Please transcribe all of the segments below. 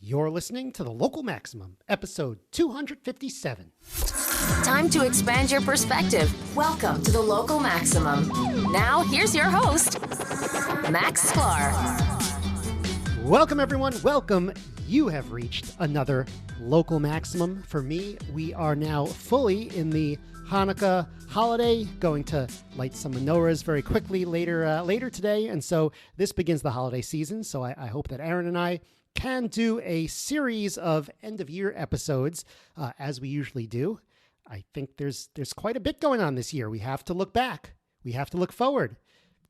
You're listening to The Local Maximum, episode 257. Time to expand your perspective. Welcome to The Local Maximum. Now, here's your host, Max Sklar. Welcome, everyone. Welcome. You have reached another Local Maximum. For me, we are now fully in the Hanukkah holiday, going to light some menorahs very quickly later today. And so this begins the holiday season. So I hope that Aaron and I can do a series of end-of-year episodes, as we usually do. I think there's quite a bit going on this year. We have to look back. We have to look forward.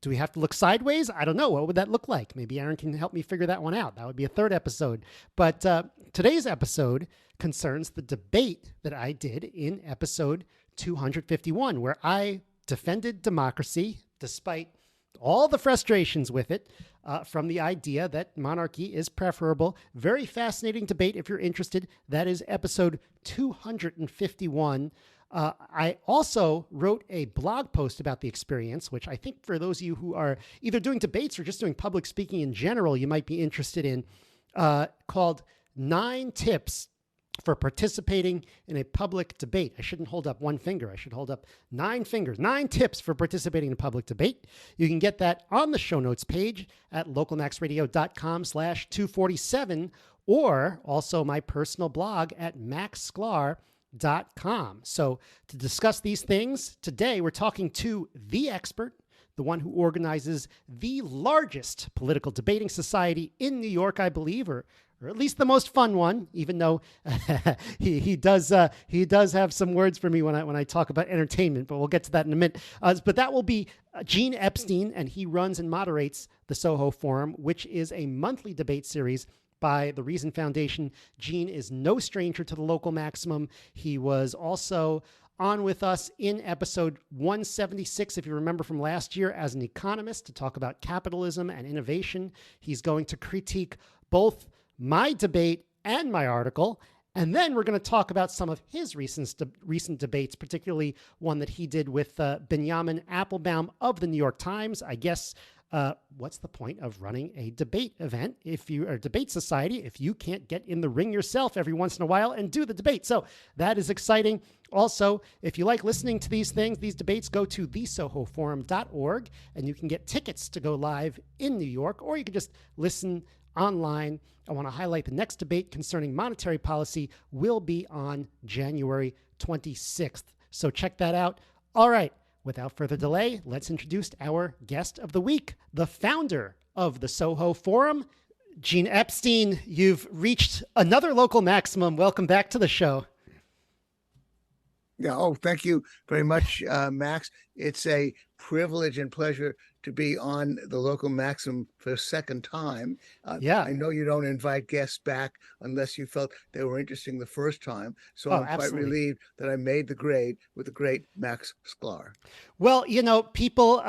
Do we have to look sideways? I don't know. What would that look like? Maybe Aaron can help me figure that one out. That would be a third episode. But today's episode concerns the debate that I did in episode 251, where I defended democracy despite all the frustrations with it, from the idea that monarchy is preferable. Very fascinating debate if you're interested. That is episode 251. I also wrote a blog post about the experience, which I think for those of you who are either doing debates or just doing public speaking in general, you might be interested in, called 9 Tips for Participating in a Public Debate. I shouldn't hold up one finger. I should hold up 9 fingers. 9 tips for participating in a public debate. You can get that on the show notes page at localmaxradio.com/247, or also my personal blog at maxsklar.com. So to discuss these things today, we're talking to the expert, the one who organizes the largest political debating society in New York, I believe, or at least the most fun one, even though he does have some words for me when I talk about entertainment, but we'll get to that in a minute. But that will be Gene Epstein, and he runs and moderates the Soho Forum, which is a monthly debate series by the Reason Foundation. Gene is no stranger to the Local Maximum. He was also on with us in episode 176, if you remember from last year, as an economist to talk about capitalism and innovation. He's going to critique both my debate and my article. And then we're going to talk about some of his recent debates, particularly one that he did with Binyamin Appelbaum of the New York Times. I guess, what's the point of running a debate event or debate society if you can't get in the ring yourself every once in a while and do the debate? So that is exciting. Also, if you like listening to these things, these debates, go to thesohoforum.org and you can get tickets to go live in New York, or you can just listen online. I want to highlight the next debate concerning monetary policy will be on January 26th. So check that out. All right. Without further delay, let's introduce our guest of the week, the founder of the Soho Forum, Gene Epstein. You've reached another Local Maximum. Welcome back to the show. Yeah. Oh, thank you very much, Max. It's a privilege and pleasure to be on the Local Maximum for a second time. I know you don't invite guests back unless you felt they were interesting the first time. So I'm absolutely quite relieved that I made the grade with the great Max Sklar. Well, people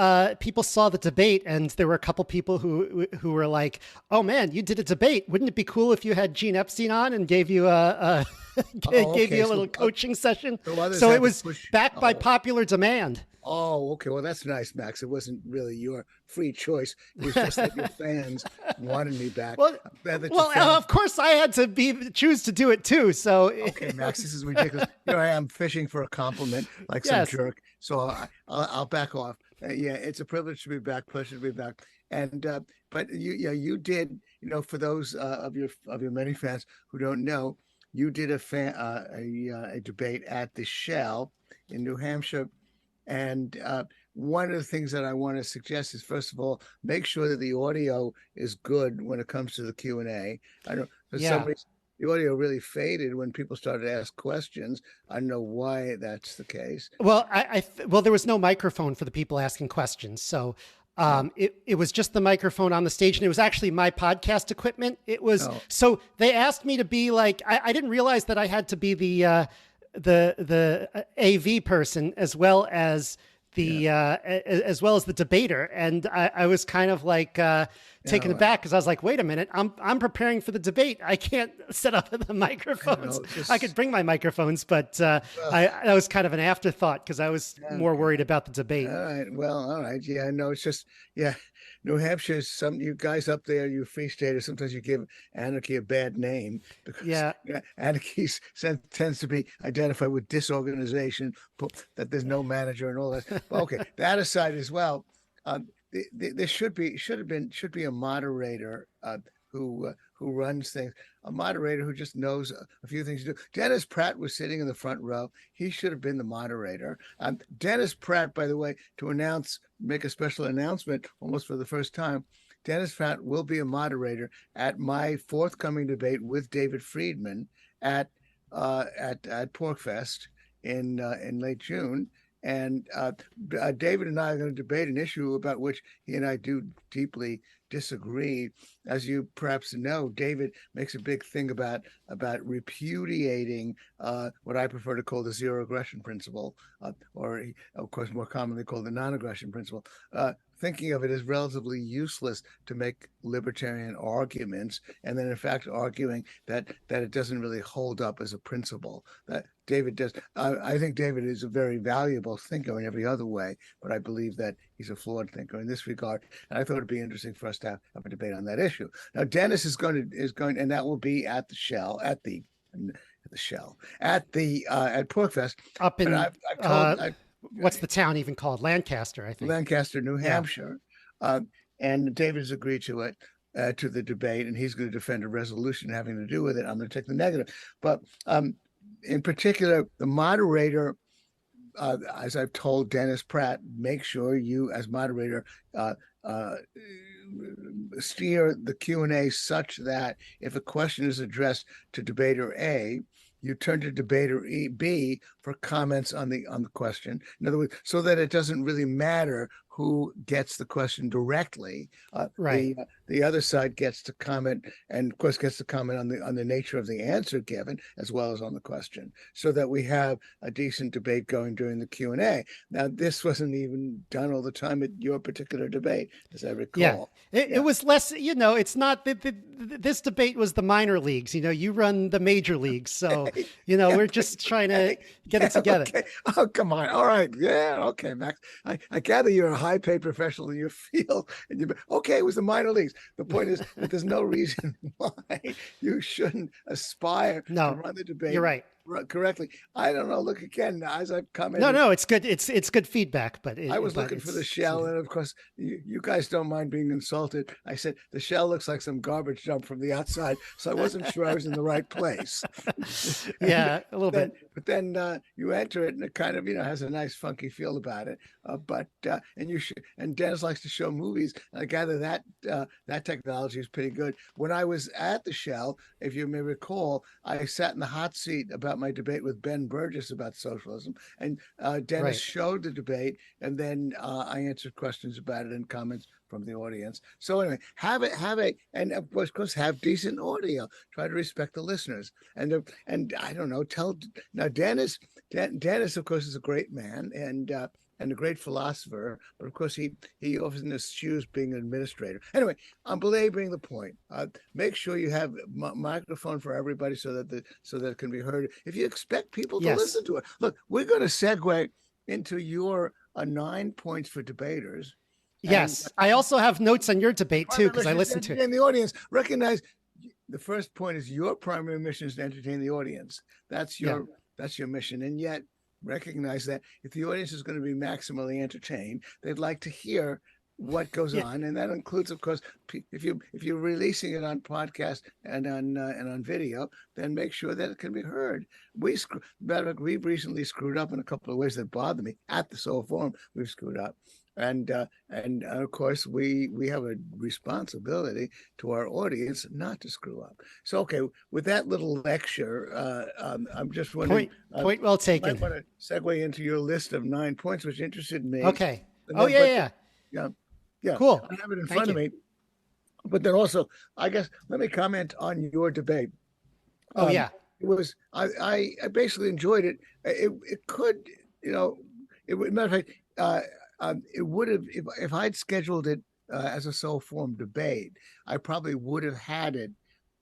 saw the debate, and there were a couple people who were like, "Oh man, you did a debate. Wouldn't it be cool if you had Gene Epstein on and gave you a little coaching session?" So it was backed by popular demand. Oh, okay. Well, that's nice, Max. It wasn't really your free choice. It was just that your fans wanted me back. Well, of course I had to choose to do it too. So okay, Max, this is ridiculous. Here I am fishing for a compliment like some jerk. So I'll back off. Yeah, it's a privilege to be back. Pleasure to be back. And but you did. For those of your many fans who don't know, you did a debate at the Shell in New Hampshire. And one of the things that I want to suggest is, first of all, make sure that the audio is good when it comes to the Q&A. I don't. For some reason, the audio really faded when people started to ask questions. I don't know why that's the case. Well, well, there was no microphone for the people asking questions, so it was just the microphone on the stage, and it was actually my podcast equipment. It was so they asked me to be like I didn't realize that I had to be the AV person as well as the debater, and I was kind of like taken aback because I was like, wait a minute, I'm preparing for the debate. I can't set up the microphones. I could bring my microphones, but that was kind of an afterthought because I was more worried about the debate. All right. Well, all right. Yeah, no, it's just, New Hampshire, some you guys up there, you free staters, sometimes you give anarchy a bad name because Yeah. anarchy tends to be identified with disorganization, that there's no manager and all that. But okay, that aside as well, there should be a moderator who runs things, a moderator who just knows a few things to do. Dennis Pratt was sitting in the front row. He should have been the moderator. Dennis Pratt, by the way, to make a special announcement almost for the first time, Dennis Pratt will be a moderator at my forthcoming debate with David Friedman at PorcFest in late June. And David and I are going to debate an issue about which he and I do deeply disagree. As you perhaps know, David makes a big thing about repudiating what I prefer to call the zero aggression principle, or of course more commonly called the non-aggression principle. Thinking of it as relatively useless to make libertarian arguments, and then in fact arguing that it doesn't really hold up as a principle. That David does. I think David is a very valuable thinker in every other way, but I believe that he's a flawed thinker in this regard. And I thought it'd be interesting for us to have a debate on that issue. Now, Dennis is going, and that will be at the Shell, at PorcFest. Up in what's the town even called? Lancaster, I think. Lancaster, New Hampshire. And David has agreed to it, to the debate, and he's going to defend a resolution having to do with it. I'm going to take the negative. But in particular, the moderator, as I've told Dennis Pratt, make sure you, as moderator, steer the Q&A such that if a question is addressed to debater A, you turn to debater B for comments on the question. In other words, so that it doesn't really matter who gets the question directly. Right. The other side gets to comment, and of course gets to comment on the nature of the answer given, as well as on the question, so that we have a decent debate going during the Q&A. Now, this wasn't even done all the time at your particular debate, as I recall. It was less, it's not this debate was the minor leagues. You run the major leagues. So, we're just trying to get it together. Okay. Oh, come on. All right. Yeah. Okay, Max. I gather you're a high-paid professional in your field. And okay, it was the minor leagues. The point is that there's no reason why you shouldn't aspire to run the debate. You're right. Correctly. I don't know. Look again, as I've commented. No, it's good. It's good feedback. But I was looking for the Shell, and of course, you guys don't mind being insulted. I said the Shell looks like some garbage dump from the outside, so I wasn't sure I was in the right place. Yeah, a little bit. But then you enter it, and it kind of has a nice funky feel about it. And Dennis likes to show movies, and I gather that technology is pretty good. When I was at the Shell, if you may recall, I sat in the hot seat about my debate with Ben Burgess about socialism, and Dennis showed the debate, and then I answered questions about it and comments from the audience. So anyway, and of course have decent audio. Try to respect the listeners, and I don't know. Dennis, of course, is a great man and a great philosopher, but of course he often eschews being an administrator. Anyway, I'm belaboring the point. Make sure you have microphone for everybody so that it can be heard. If you expect people to listen to it, look, we're going to segue into your 9 points for debaters. Yes, I also have notes on your debate too, because I listened to it. And the audience recognize the first point is your primary mission is to entertain the audience. That's your mission, and yet recognize that if the audience is going to be maximally entertained, they'd like to hear what goes on, and that includes, of course, if you're releasing it on podcast and on video, then make sure that it can be heard. We've recently screwed up in a couple of ways that bother me at the Soho Forum. We've screwed up. And of course, we have a responsibility to our audience not to screw up. So, okay, with that little lecture, I'm just wondering. Point well taken. I want to segue into your list of 9 points, which interested me. Okay. Yeah. Cool. I have it in front of me. But then also, I guess, let me comment on your debate. It was, I basically enjoyed it. It could, matter of fact, it would have, if I'd scheduled it as a Soho Forum debate, I probably would have had it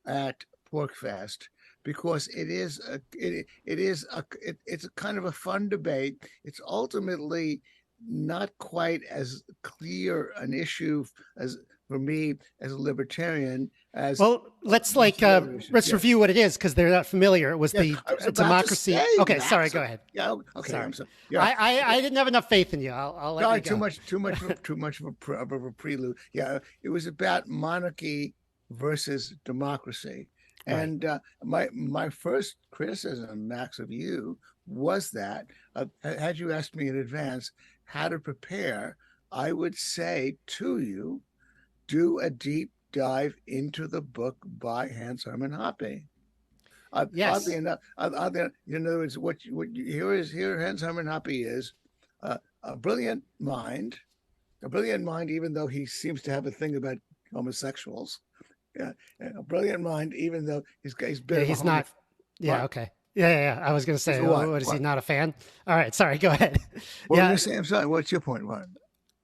at PorcFest, because it's a kind of a fun debate. It's ultimately not quite as clear an issue as for me as a libertarian as Well, let's most of the other issues. let's Yes. review what it is because they're not familiar. It was Yes, the I was about democracy. to say Okay, that. sorry, So, go ahead. yeah, okay. Sorry. I'm sorry. Yeah, I didn't have enough faith in you. I'll let sorry, you go. too much of a prelude. Yeah, it was about monarchy versus democracy, Right. and my first criticism, Max, of you was that had you asked me in advance how to prepare, I would say to you, do a deep dive into the book by Hans Hermann Hoppe. Oddly Yes. enough, in other words, here Hans Hermann Hoppe is a brilliant mind, even though he seems to have a thing about homosexuals. Yeah, a brilliant mind, even though he's a bit Yeah, of a he's not. Yeah. What? Okay. Yeah. I was going to say, what is he What? not a fan? All right. Sorry. Go ahead. What were Yeah. you saying? I'm sorry. What's your point? What?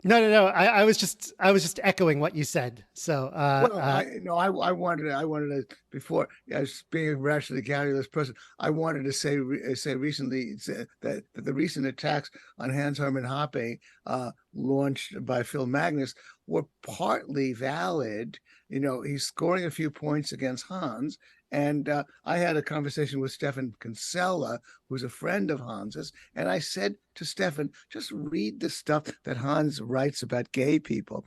No. I was just echoing what you said. So, Well, I wanted to before as being a rationally garrulous person, I wanted to say recently that the recent attacks on Hans Hermann Hoppe, launched by Phil Magnus, were partly valid. He's scoring a few points against Hans. And I had a conversation with Stefan Kinsella, who's a friend of Hans's, and I said to Stefan, just read the stuff that Hans writes about gay people.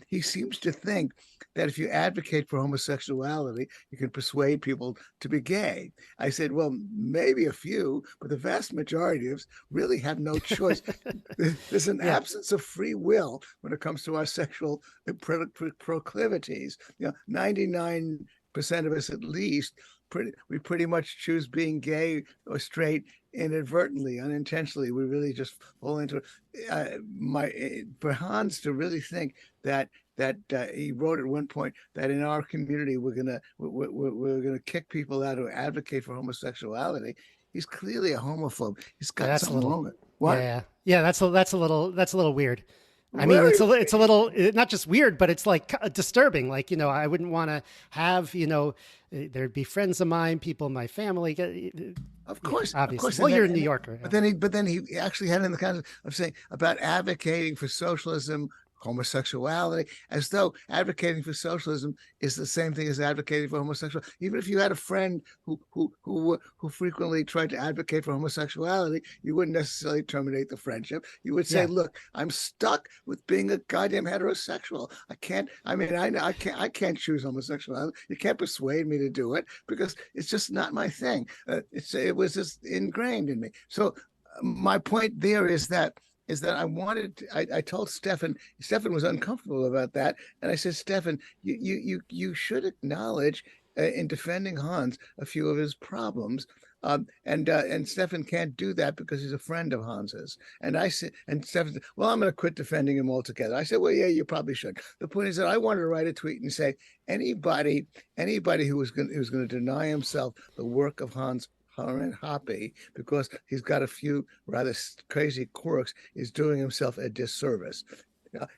He seems to think that if you advocate for homosexuality, you can persuade people to be gay. I said, well, maybe a few, but the vast majority of us really have no choice. There's an absence of free will when it comes to our sexual proclivities. 99% of us at least, we pretty much choose being gay or straight inadvertently, unintentionally. We really just fall into for Hans to really think that he wrote at one point that in our community we're gonna kick people out who advocate for homosexuality. He's clearly a homophobe. He's got something wrong with it. What? Yeah. That's a little weird. I mean, it's a little, not just weird, but it's like disturbing. Like, I wouldn't want to have, there'd be friends of mine, people in my family. Of course, obviously. Of course. Well, you're a New Yorker. But then he actually had in the concept of saying about advocating for socialism, homosexuality, as though advocating for socialism is the same thing as advocating for homosexuality. Even if you had a friend who frequently tried to advocate for homosexuality, you wouldn't necessarily terminate the friendship. You would say, "Look, I'm stuck with being a goddamn heterosexual. I can't choose homosexuality. You can't persuade me to do it because it's just not my thing. It was just ingrained in me." So my point there is that I told Stefan was uncomfortable about that. And I said, Stefan, you should acknowledge in defending Hans a few of his problems. And Stefan can't do that because he's a friend of Hans's. And I said, and Stefan said, well, I'm going to quit defending him altogether. I said, well, yeah, you probably should. The point is that I wanted to write a tweet and say, anybody who was going to deny himself the work of Hans Hermann Hoppe because he's got a few rather crazy quirks is doing himself a disservice.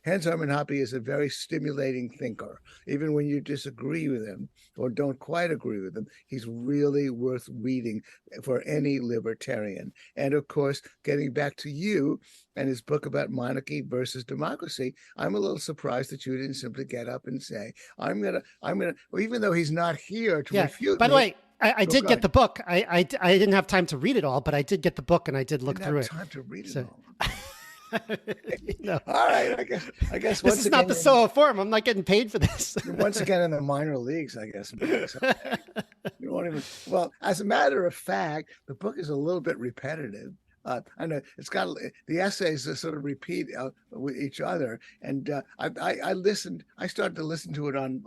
Hans Hermann Hoppe is a very stimulating thinker. Even when you disagree with him or don't quite agree with him, he's really worth reading for any libertarian. And of course, getting back to you and his book about monarchy versus democracy, I'm a little surprised that you didn't simply get up and say, I'm gonna, well, even though he's not here to refute. By the way, I did get the book. I didn't have time to read it all, but I did get the book and I did look through it. Time to read it all. No. All right. I guess this is not the Soho Forum. I'm not getting paid for this. Once again in the minor leagues, I guess. You won't even. Well, as a matter of fact, the book is a little bit repetitive. I know it's got the essays that sort of repeat with each other, and I listened. I started to listen to it on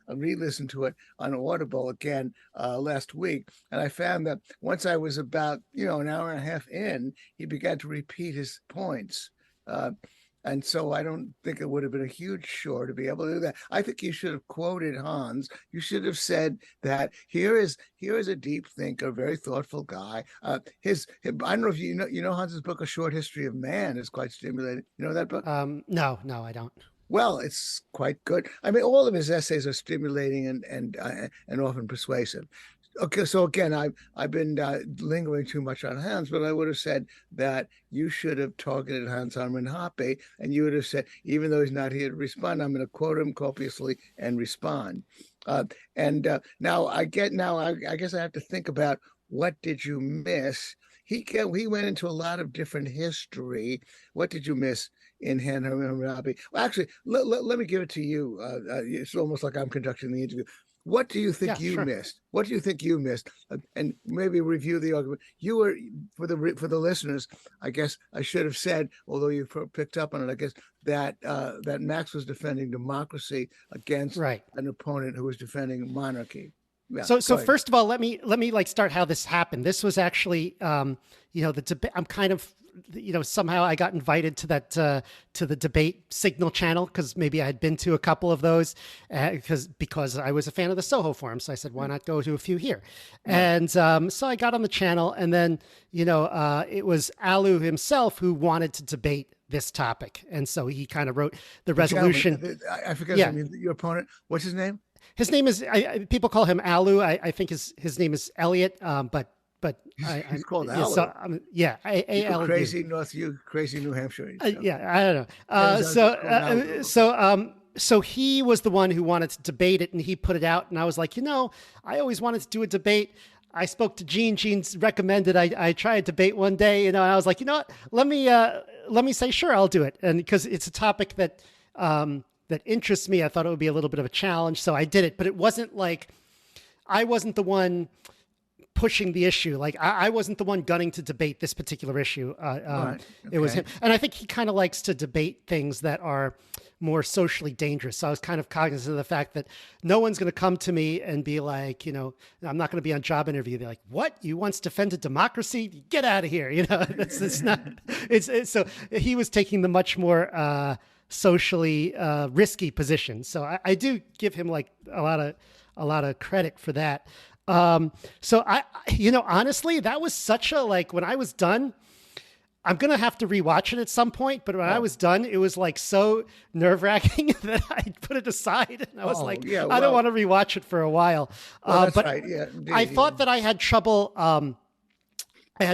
re-listen to it on Audible again last week, and I found that once I was about an hour and a half in, he began to repeat his points. And so I don't think it would have been a huge chore to be able to do that. I think you should have quoted Hans. You should have said that here is a deep thinker, very thoughtful guy. I don't know if you know Hans's book, A Short History of Man, is quite stimulating. You know that book? No, I don't. Well, it's quite good. I mean, all of his essays are stimulating and often persuasive. Okay, so again, I've been lingering too much on Hans, but I would have said that you should have targeted Hans Hermann Hoppe, and you would have said, even though he's not here to respond, I'm going to quote him copiously and respond. Now I guess I have to think about, what did you miss? He went into a lot of different history. What did you miss in Hans Hermann Hoppe? Well, actually, let me give it to you. It's almost like I'm conducting the interview. What do you think you missed? What do you think you missed? And maybe review the argument. You were, for the listeners, I guess I should have said, although you picked up on it, I guess that that Max was defending democracy against an opponent who was defending monarchy. Yeah, so first of all, let me like start how this happened. This was actually, the debate. I'm kind of, somehow I got invited to that, to the debate Signal channel, because maybe I had been to a couple of those, because I was a fan of the Soho Forum. So I said, why not go to a few here? And so I got on the channel, and then, it was Alu himself who wanted to debate this topic. And so he kind of wrote the resolution. I forget your opponent. What's his name? His name is, people call him Alu. I think his name is Elliot, but he's called Alu. So, A-L-U. Crazy New Hampshire. I don't know. So he was the one who wanted to debate it, and he put it out, and I was like, I always wanted to do a debate. I spoke to Gene. Gene's recommended I try a debate one day, and I was like, what? Let me say, sure, I'll do it. And because it's a topic that interests me, I thought it would be a little bit of a challenge. So I did it, but it wasn't like, I wasn't the one pushing the issue. Like I wasn't the one gunning to debate this particular issue. It was him. And I think he kind of likes to debate things that are more socially dangerous. So I was kind of cognizant of the fact that no one's going to come to me and be like, I'm not going to be on job interview. They're like, what? You once defended democracy? Get out of here. It's not, so he was taking the much more, socially risky position. So I do give him like a lot of credit for that. So I honestly, that was such a, like, when I was done, I'm going to have to rewatch it at some point, but when I was done, it was like so nerve wracking that I put it aside, and I was I don't want to rewatch it for a while. That's but right. Yeah, indeed, I thought that I had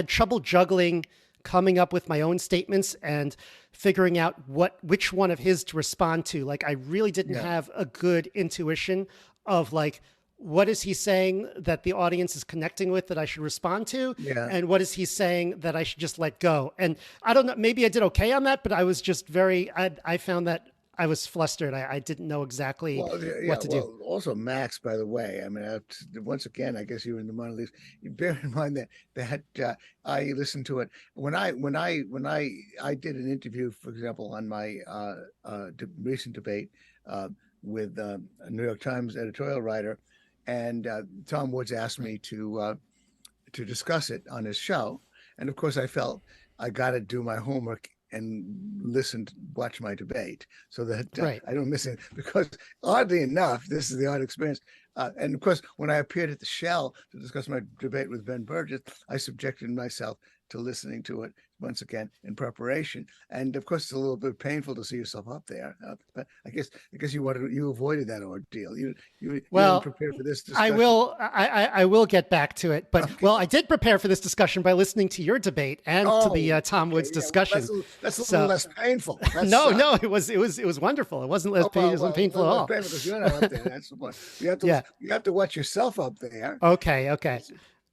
trouble juggling coming up with my own statements and figuring out which one of his to respond to. Like, I really didn't have a good intuition of like, what is he saying that the audience is connecting with that I should respond to? Yeah. And what is he saying that I should just let go? And I don't know, maybe I did okay on that, but I was just I found that I was flustered. I didn't know exactly what to do. Also, Max, by the way, I mean, once again, I guess you were in the minor leagues. You bear in mind that I listened to it when I did an interview, for example, on my recent debate with a New York Times editorial writer, and Tom Woods asked me to discuss it on his show, and of course, I felt I got to do my homework and watch my debate so that I don't miss it. Because oddly enough, this is the odd experience. And of course, when I appeared at the Shell to discuss my debate with Ben Burgess, I subjected myself to listening to it once again in preparation. And of course, it's a little bit painful to see yourself up there. But I guess you avoided that ordeal. You didn't prepare for this discussion. I will get back to it. But I did prepare for this discussion by listening to your debate and to the Tom Woods discussion. Well, that's a little less painful. No, it was wonderful. It wasn't less painful at all. Because you're not up there. That's the point. You have to watch yourself up there. Okay.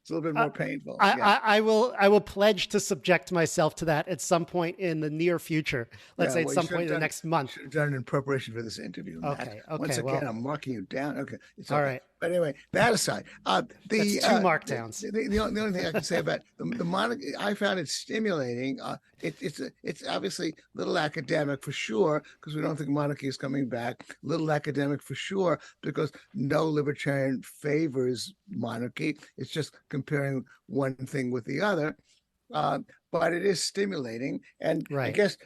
It's a little bit more painful. I will pledge to subject myself to that at some point in the near future. Let's say at some point in the next month. Should have done it in preparation for this interview. Okay. Once again, I'm marking you down. Okay. It's all right. But anyway, that aside, that's 2 markdowns. The only thing I can say about the monarchy, I found it stimulating. It's obviously a little academic for sure, because we don't think monarchy is coming back. A little academic for sure, because no libertarian favors monarchy. It's just comparing one thing with the other. But it is stimulating, and I guess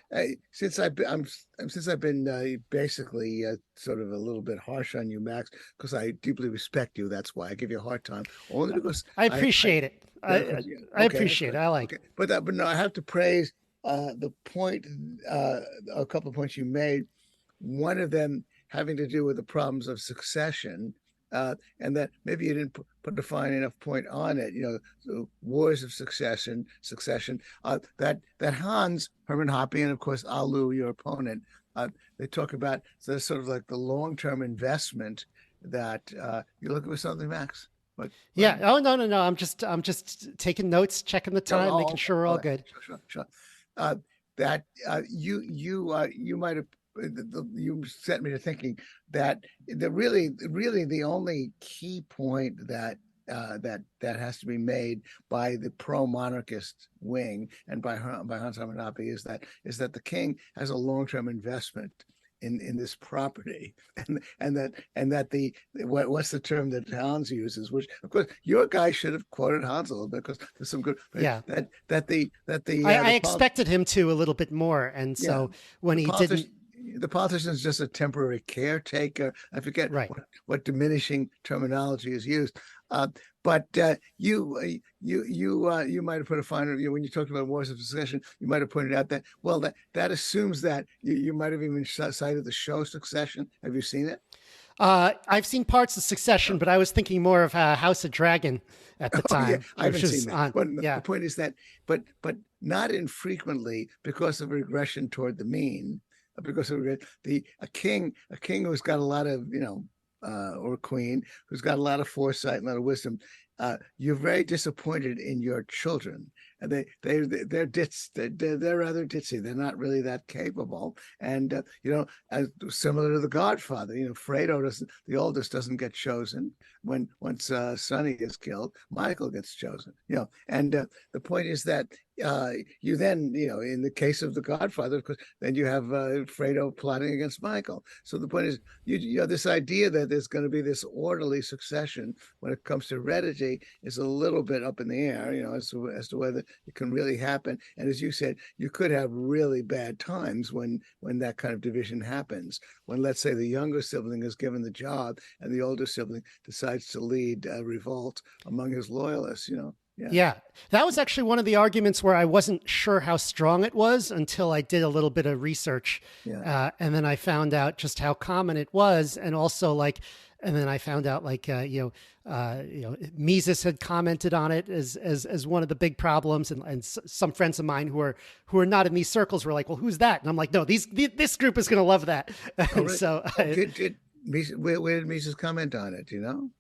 since I've been basically sort of a little bit harsh on you, Max, because I deeply respect you. That's why I give you a hard time. Only because I appreciate it. I appreciate it. I like it. But no, I have to praise the point, a couple of points you made. One of them having to do with the problems of succession and that maybe you didn't put a fine enough point on it. The wars of succession. That Hans Hermann Hoppe and of course Alu, your opponent, they talk about sort of like the long-term investment that you looking for something, Max? Yeah. Oh, no. I'm just taking notes, checking the time, making sure we're all good. Sure. That you might have, you set me to thinking that really the only key point that has to be made by the pro-monarchist wing and by Hans Hermann Hoppe is that the king has a long-term investment in this property, and that the what's the term that Hans uses, which of course your guy should have quoted Hans a little bit because there's some good. Yeah. I expected him to a little bit more, and so when he didn't. The politician is just a temporary caretaker. I forget what diminishing terminology is used. But you might have put a finer, when you talked about wars of succession, you might have pointed out that assumes that you might have even cited the show Succession. Have you seen it? I've seen parts of Succession, but I was thinking more of House of Dragon at the time. Yeah, I haven't seen that. The point is that, but not infrequently, because of regression toward the mean, because of a king who's got a lot of or queen who's got a lot of foresight and a lot of wisdom, you're very disappointed in your children, and they're rather ditzy. They're not really that capable, and similar to the Godfather, Fredo the oldest doesn't get chosen. Once Sonny is killed, Michael gets chosen. And the point is that you then, in the case of the Godfather, of course, then you have Fredo plotting against Michael. So the point is, you this idea that there's going to be this orderly succession when it comes to heredity is a little bit up in the air, as to whether it can really happen. And as you said, you could have really bad times when that kind of division happens. When, let's say, the younger sibling is given the job and the older sibling decides to lead a revolt among his loyalists, Yeah, that was actually one of the arguments where I wasn't sure how strong it was until I did a little bit of research. And then I found out just how common it was. And also and then I found out Mises had commented on it as one of the big problems. And some friends of mine who are not in these circles were like, well, who's that? And I'm like, no, this group is going to love that. And so where did Mises comment on it? Do you know?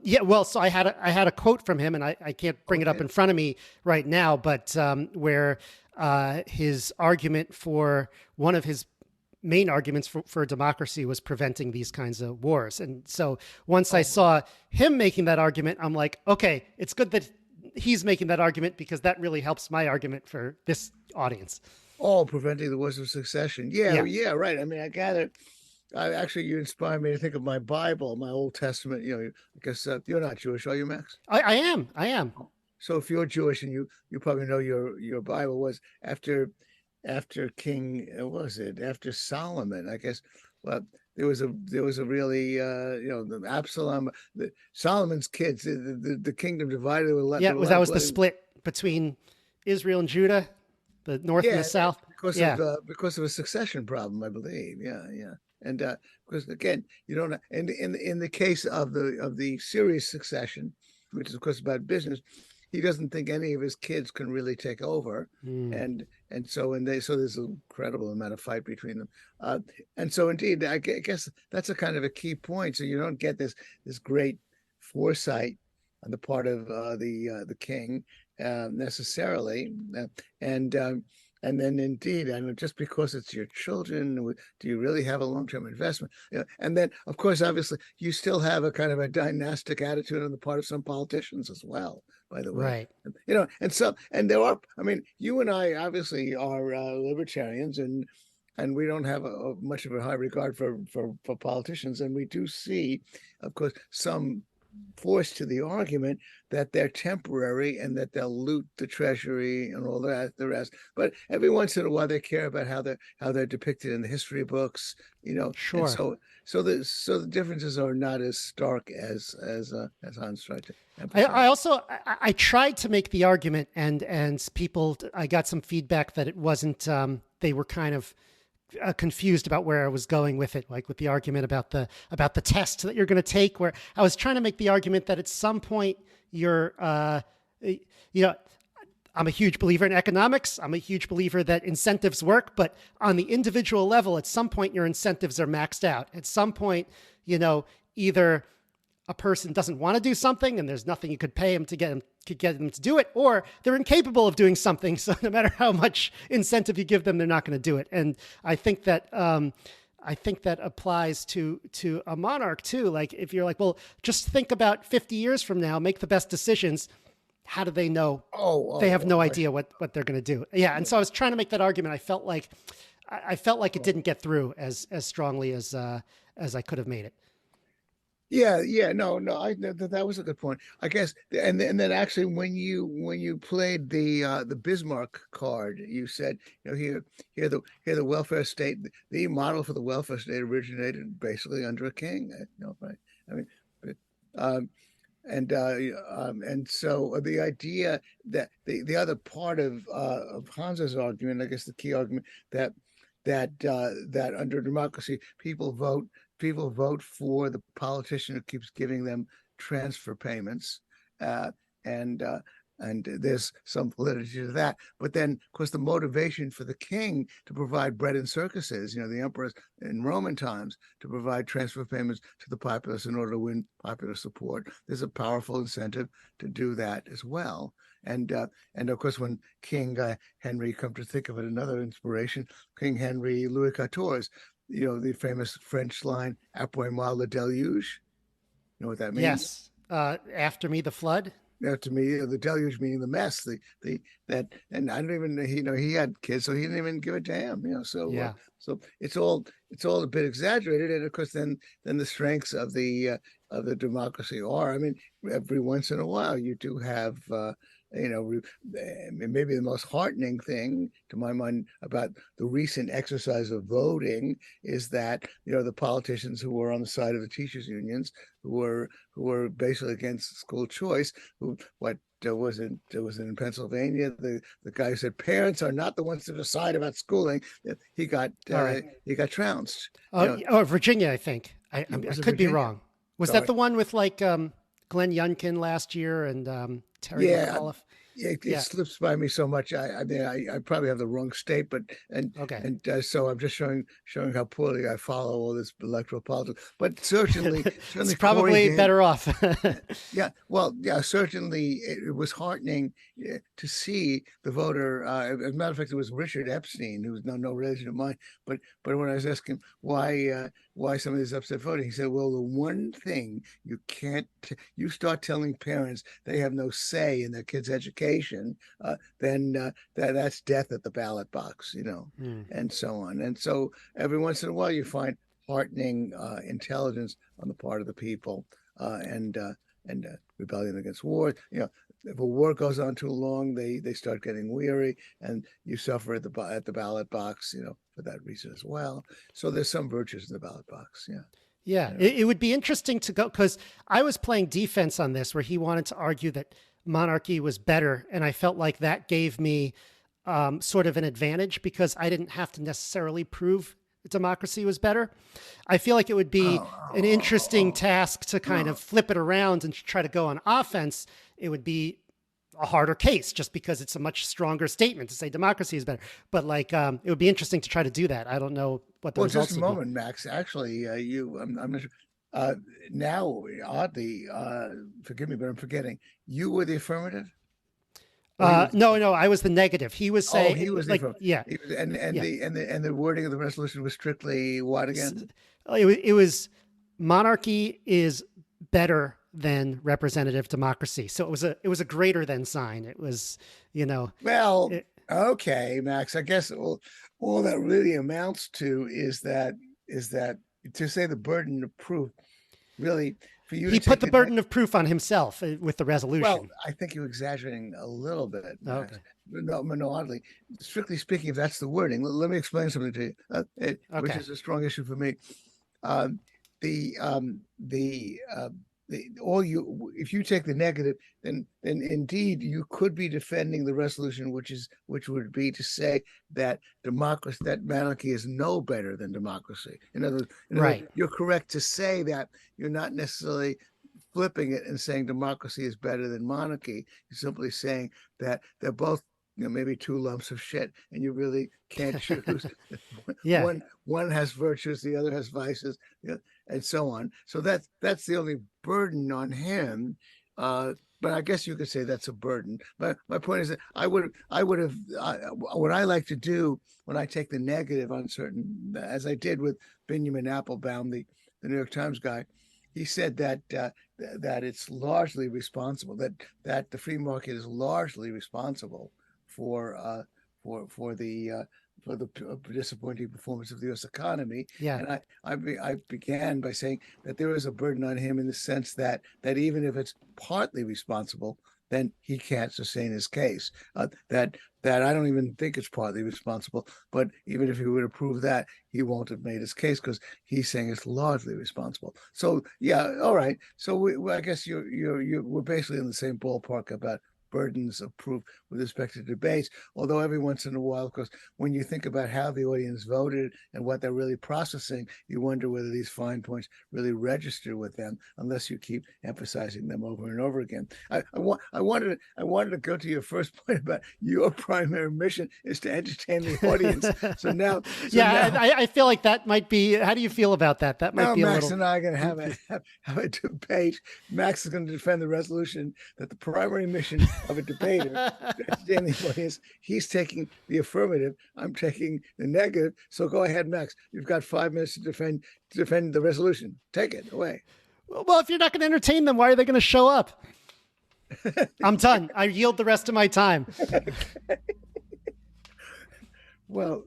Yeah. Well, so I had a quote from him, and I can't bring it up in front of me right now, but where his argument for one of his main arguments for democracy was preventing these kinds of wars. And so once I saw him making that argument, I'm like, okay, it's good that he's making that argument because that really helps my argument for this audience. Preventing the wars of succession. Yeah, right. I mean, I gather. You inspired me to think of my Bible, my Old Testament. I guess you're not Jewish, are you, Max? I am. So if you're Jewish, and you probably know your Bible was after King, after Solomon, I guess. Well, there was a really Absalom, Solomon's kids, the kingdom divided. That was the split between Israel and Judah, the north and the south. Because of a succession problem, I believe. Yeah. And because again, you don't. And in the case of the serious succession, which is of course about business, he doesn't think any of his kids can really take over, and so there's an incredible amount of fight between them, and so indeed, I guess that's a kind of a key point. So you don't get this great foresight on the part of the king necessarily, and then indeed, just because it's your children, do you really have a long-term investment? And then, of course, obviously, you still have a kind of a dynastic attitude on the part of some politicians as well, by the way. Right. And there are, you and I obviously are libertarians, and we don't have much of a high regard for politicians. And we do see, of course, some force to the argument that they're temporary and that they'll loot the treasury and all that, the rest. But every once in a while, they care about how they're depicted in the history books. Sure. So the differences are not as stark as Hans tried to emphasize. I tried to make the argument, and people, I got some feedback that it wasn't. They were kind of confused about where I was going with it, like with the argument about the test that you're going to take, where I was trying to make the argument that at some point you're, I'm a huge believer in economics. I'm a huge believer that incentives work, but on the individual level, at some point your incentives are maxed out. At some point, either a person doesn't want to do something and there's nothing you could pay them to get them to do it, or they're incapable of doing something. So no matter how much incentive you give them, they're not going to do it. And I think that applies to a monarch too. Like if you're like, well, just think about 50 years from now, make the best decisions. How do they know? They have no idea what they're going to do. Yeah. And so I was trying to make that argument. I felt like it didn't get through as strongly as I could have made it. Yeah, no, that was a good point, I guess. And then actually, when you played the Bismarck card, you said, here the welfare state, the model for the welfare state originated basically under a king. Right? I mean, and so the idea that the other part of Hans's argument, I guess the key argument, that under democracy people vote for the politician who keeps giving them transfer payments, and there's some validity to that. But then, of course, the motivation for the king to provide bread and circuses, the emperors in Roman times, to provide transfer payments to the populace in order to win popular support, there's a powerful incentive to do that as well. And of course, when King Henry, come to think of it, another inspiration, King Henry Louis XIV, the famous French line, "Après moi le déluge." You know what that means? Yes. After me, the flood. After me, the deluge meaning the mess. And I don't even, he had kids, so he didn't even give a damn. So yeah. So it's all a bit exaggerated, and of course, then the strengths of the democracy are. I mean, every once in a while, you do have. Maybe the most heartening thing to my mind about the recent exercise of voting is that the politicians who were on the side of the teachers unions, who were basically against school choice, was in Pennsylvania, the guy who said parents are not the ones to decide about schooling, he got trounced. Virginia, I think. I could be wrong. Was that the one with like Glenn Youngkin last year and Terry McAuliffe? It slips by me so much. I probably have the wrong state, but so I'm just showing how poorly I follow all this electoral politics. But certainly it's probably better off. Certainly it was heartening to see the voter. As a matter of fact, it was Richard Epstein, who was no relation of mine. But when I was asking why some of this upset voting, he said, "Well, the one thing you can't, you start telling parents they have no say in their kids' education, then that's death at the ballot box, and so on." And so every once in a while you find heartening intelligence on the part of the people, and rebellion against war. If a war goes on too long, they start getting weary, and you suffer at the ballot box, for that reason as well. So there's some virtues in the ballot box. Yeah. It would be interesting to go, because I was playing defense on this, where he wanted to argue that monarchy was better. And I felt like that gave me sort of an advantage, because I didn't have to necessarily prove democracy was better. I feel like it would be an interesting task to kind of flip it around and try to go on offense. It would be a harder case, just because it's a much stronger statement to say democracy is better. But like, it would be interesting to try to do that. I don't know what the results just a moment, Max. Actually, I'm not sure. Now, oddly, forgive me, but I'm forgetting. You were the affirmative? No, I was the negative. He was saying, he was like, the wording of the resolution was strictly what again? It was monarchy is better than representative democracy. So it was a greater than sign. It was, Well, okay, Max. I guess all that really amounts to is that to say the burden of proof, really, for you, he put the burden of proof on himself with the resolution. Well, I think you're exaggerating a little bit. Max. Okay. No, oddly, strictly speaking, if that's the wording, let me explain something to you, which is a strong issue for me. if you take the negative, then indeed you could be defending the resolution, which would be to say that monarchy is no better than democracy. In other words, you're correct to say that. You're not necessarily flipping it and saying democracy is better than monarchy. You're simply saying that they're both, maybe two lumps of shit, and you really can't choose. One has virtues, the other has vices, and so on. So that's the only burden on him. But I guess you could say that's a burden. But my point is that what I like to do when I take the negative on certain, as I did with Binyamin Appelbaum, the New York Times guy. He said that it's largely responsible, that the free market is largely responsible for the disappointing performance of the U.S. economy. And I began by saying that there is a burden on him in the sense that even if it's partly responsible, then he can't sustain his case. That I don't even think it's partly responsible, but even if he would have proved that, he won't have made his case because he's saying it's largely responsible. So all right. So I guess we're basically in the same ballpark about burdens of proof with respect to debates. Although every once in a while, of course, when you think about how the audience voted and what they're really processing, you wonder whether these fine points really register with them, unless you keep emphasizing them over and over again. I wanted to go to your first point about your primary mission is to entertain the audience. I feel like that might be. How do you feel about that? That might be a Max little. and I are going to have a debate. Max is going to defend the resolution that the primary mission of a debater is he's taking the affirmative, I'm taking the negative. So go ahead, Max. You've got 5 minutes to defend the resolution. Take it away. Well, if you're not going to entertain them, why are they going to show up? I'm done. I yield the rest of my time. Well,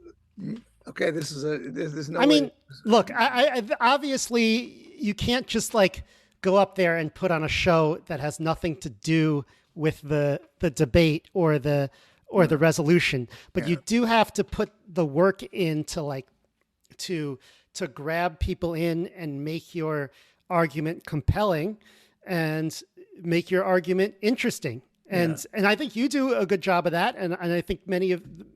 okay. There's no. I mean, look. I obviously you can't just like go up there and put on a show that has nothing to do with the debate or the resolution, but you do have to put the work into like to grab people in and make your argument compelling and make your argument interesting. And I think you do a good job of that. And I think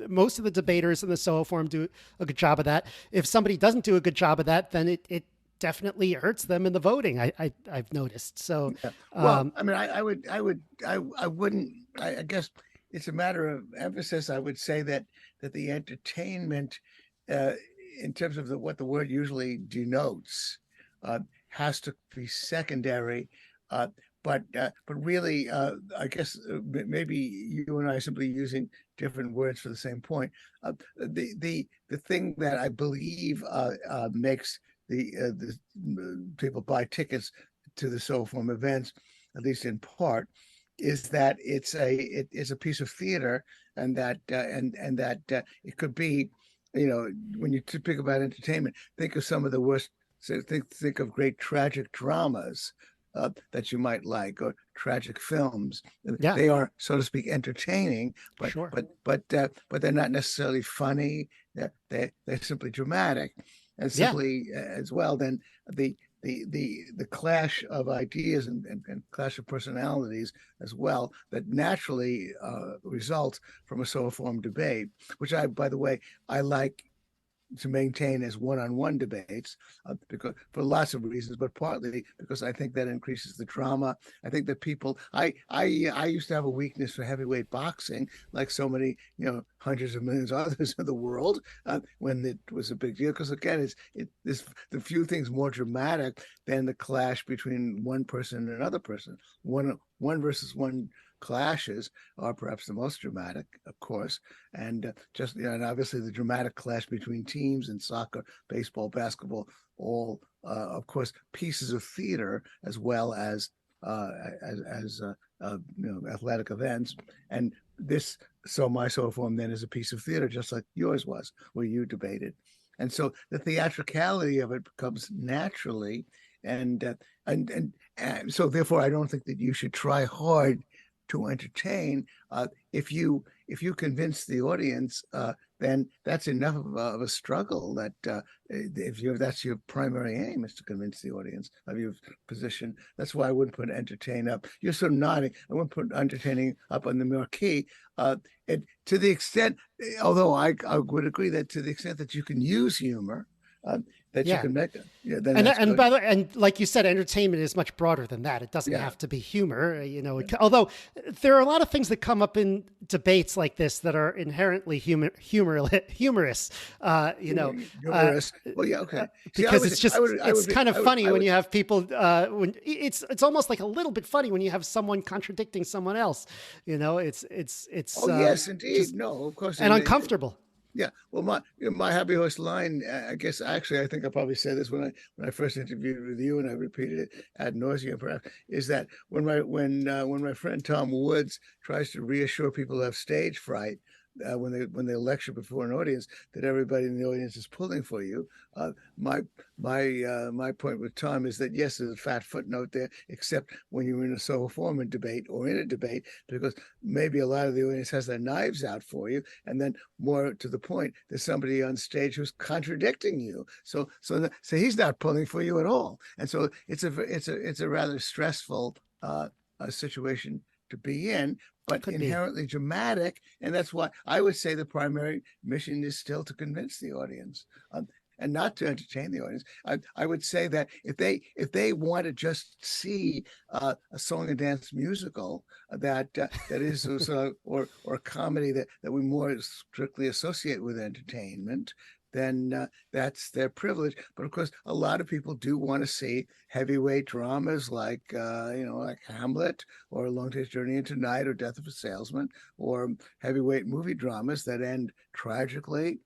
most of the debaters in the Soho Forum do a good job of that. If somebody doesn't do a good job of that, then it definitely hurts them in the voting. I've noticed. So, well, I mean, I wouldn't. I guess it's a matter of emphasis. I would say that the entertainment, in terms of what the word usually denotes, has to be secondary. But really, I guess maybe you and I are simply using different words for the same point. The thing that I believe makes the people buy tickets to the Soho Forum events, at least in part, is that it's a piece of theater, and that it could be, when you speak about entertainment, think of some of the worst. So think of great tragic dramas that you might like, or tragic films. Yeah. They are, so to speak, entertaining, but sure. but they're not necessarily funny. They're simply dramatic. And simply as well, then the clash of ideas and clash of personalities as well that naturally results from a Soho Forum debate, which by the way, I like to maintain as one-on-one debates, because for lots of reasons, but partly because I think that increases the drama. I think that people, I used to have a weakness for heavyweight boxing, like so many, hundreds of millions of others in the world, when it was a big deal. Because again, it's the few things more dramatic than the clash between one person and another person. One versus one clashes are perhaps the most dramatic, of course, and and obviously the dramatic clash between teams in soccer, baseball, basketball, all of course pieces of theater as well as athletic events. And my Soho Forum then is a piece of theater, just like yours was, where you debated, and so the theatricality of it comes naturally, and so therefore I don't think that you should try hard to entertain if you convince the audience then that's enough of a struggle that if that's your primary aim, is to convince the audience of your position. That's why I wouldn't put entertain up. You're sort of nodding. I wouldn't put entertaining up on the marquee. To the extent, although I would agree that to the extent that you can use humor, that you can make it. Yeah, then and by the way, and like you said, entertainment is much broader than that. It doesn't have to be humor, although there are a lot of things that come up in debates like this that are inherently humorous, humorous. Well, yeah, okay. Because it's kind of funny when you have people, when it's almost like a little bit funny when you have someone contradicting someone else, it's yes, indeed. No, of course. And uncomfortable. Yeah, well, my happy horse line. I guess actually, I think I probably said this when I first interviewed with you, and I repeated it ad nauseum. Perhaps is that when my friend Tom Woods tries to reassure people who have stage fright when they lecture before an audience that everybody in the audience is pulling for you. My point with Tom is that yes, there's a fat footnote there, except when you're in a Soho Forum debate or in a debate, because maybe a lot of the audience has their knives out for you, and then more to the point, there's somebody on stage who's contradicting you. So he's not pulling for you at all, and so it's a rather stressful situation to be in, but inherently dramatic. And that's why I would say the primary mission is still to convince the audience and not to entertain the audience. I would say that if they want to just see a song and dance musical that is or a comedy that we more strictly associate with entertainment, then that's their privilege. But of course, a lot of people do want to see heavyweight dramas like like Hamlet or A Long Day's Journey into Night or Death of a Salesman, or heavyweight movie dramas that end tragically.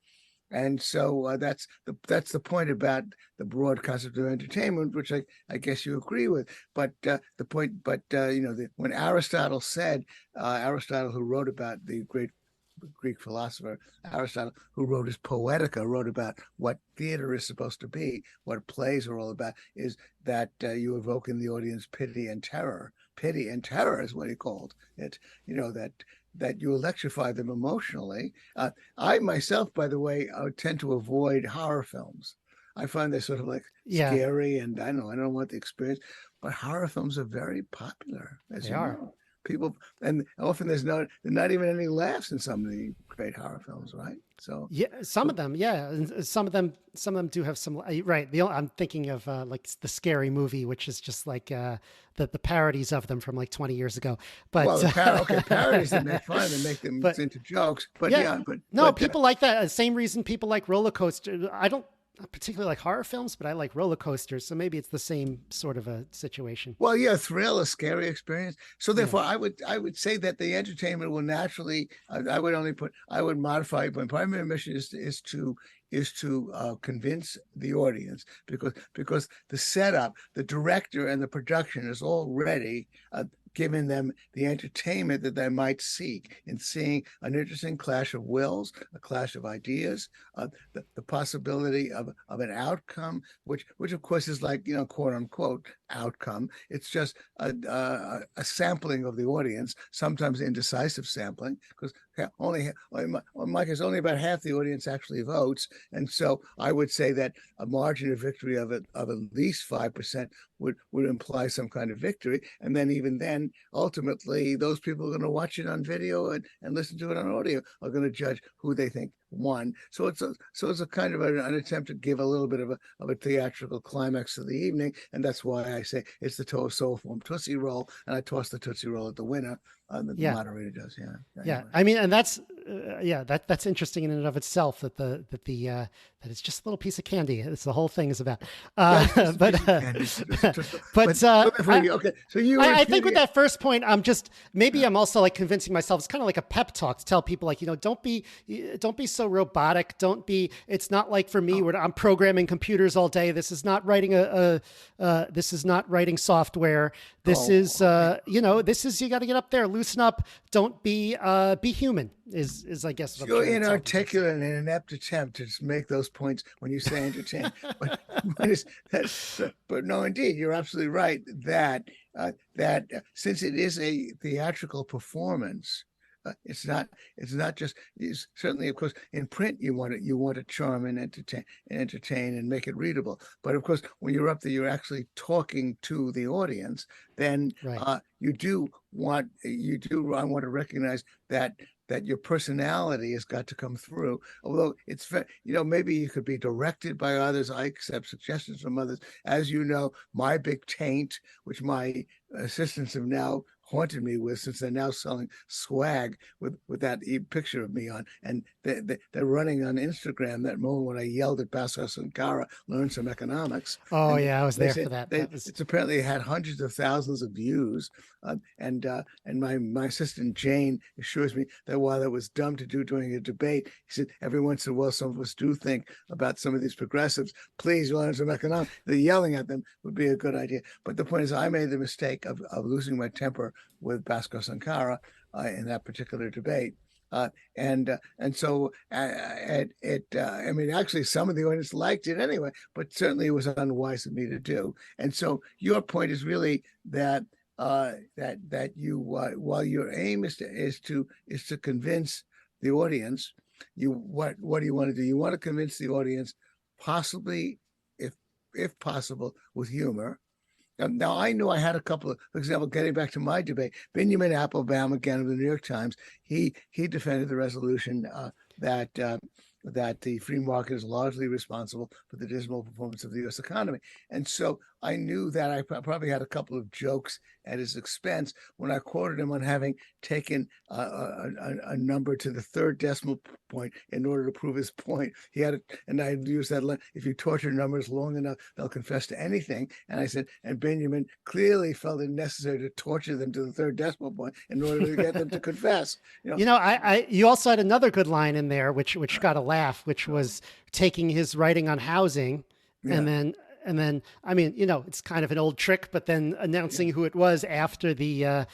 And so that's the point about the broad concept of entertainment, which I guess you agree with. But when Aristotle said, Aristotle, who wrote about the great Greek philosopher Aristotle, who wrote his Poetica, wrote about what theater is supposed to be, what plays are all about, is that you evoke in the audience pity and terror. Pity and terror is what he called it. That you electrify them emotionally. I myself, by the way, tend to avoid horror films. I find they're sort of like scary, and I don't want the experience. But horror films are very popular, as you know. People, and often there's not even any laughs in some of the great horror films, right? So some of them, and some of them do have some. Right, I'm thinking of like the Scary Movie, which is just like the parodies of them from like 20 years ago. But parodies that make fun and make them into jokes. But people like that. Same reason people like roller coaster. I don't particularly like horror films, but I like roller coasters. So maybe it's the same sort of a situation. Well, thrill, a scary experience. So therefore, I would say that the entertainment will naturally. I would modify. My primary mission is to convince the audience, because the setup, the director, and the production is already giving them the entertainment that they might seek in seeing an interesting clash of wills, a clash of ideas, the possibility of an outcome, which of course is like, quote unquote outcome. It's just a sampling of the audience, sometimes indecisive sampling, because in my case, only about half the audience actually votes. And so I would say that a margin of victory of at least 5% would imply some kind of victory. And then even then, ultimately, those people are going to watch it on video and listen to it on audio are going to judge who they think won. So it's a kind of an attempt to give a little bit of a theatrical climax to the evening. And that's why I say it's the Soho Forum Tootsie Roll, and I toss the Tootsie Roll at the winner. The moderator does. Anyway. I mean, and that's interesting in and of itself, that it's just a little piece of candy. It's the whole thing is about. Okay. So I think with that first point, I'm also like convincing myself. It's kind of like a pep talk to tell people, like, don't be so robotic. It's not like for me where I'm programming computers all day. This is not writing this is not writing software. This is you got to get up there, loosen up. Don't be human is I guess. You're inarticulate in an inept attempt to just make those points when you say entertain. but no, indeed, you're absolutely right that since it is a theatrical performance, It's not just. Certainly, of course, in print you want to charm and entertain and make it readable. But of course, when you're up there, you're actually talking to the audience. Then Right. I want to recognize that your personality has got to come through. Although it's maybe you could be directed by others. I accept suggestions from others. As you know, my big taint, which my assistants have now haunted me with, since they're now selling swag with that picture of me on, and they're running on Instagram that moment when I yelled at Bhaskar Sankara, learn some economics. Oh And yeah, I was there for that. It's apparently had hundreds of thousands of views, and my assistant Jane assures me that while it was dumb to do during a debate, he said every once in a while some of us do think about some of these progressives. Please learn some economics. The yelling at them would be a good idea. But the point is, I made the mistake of losing my temper with Bhaskar Sankara in that particular debate. And so I mean, actually, some of the audience liked it anyway, but certainly it was unwise of me to do. And so your point is really that that you, while your aim is to convince the audience, what do you want to do? You want to convince the audience, possibly, if possible, with humor. Now, I knew I had a couple of, for example, getting back to my debate, Binyamin Appelbaum, again of the New York Times, he defended the resolution that the free market is largely responsible for the dismal performance of the U.S. economy. And so I knew that I probably had a couple of jokes at his expense when I quoted him on having taken a number to the third decimal point in order to prove his point. He had and I used that line, if you torture numbers long enough, they'll confess to anything. And I said, and Benjamin clearly felt it necessary to torture them to the third decimal point in order to get them to confess. You also had another good line in there, which got a laugh, which was taking his writing on housing, and then, I mean, it's kind of an old trick, but then announcing who it was after the,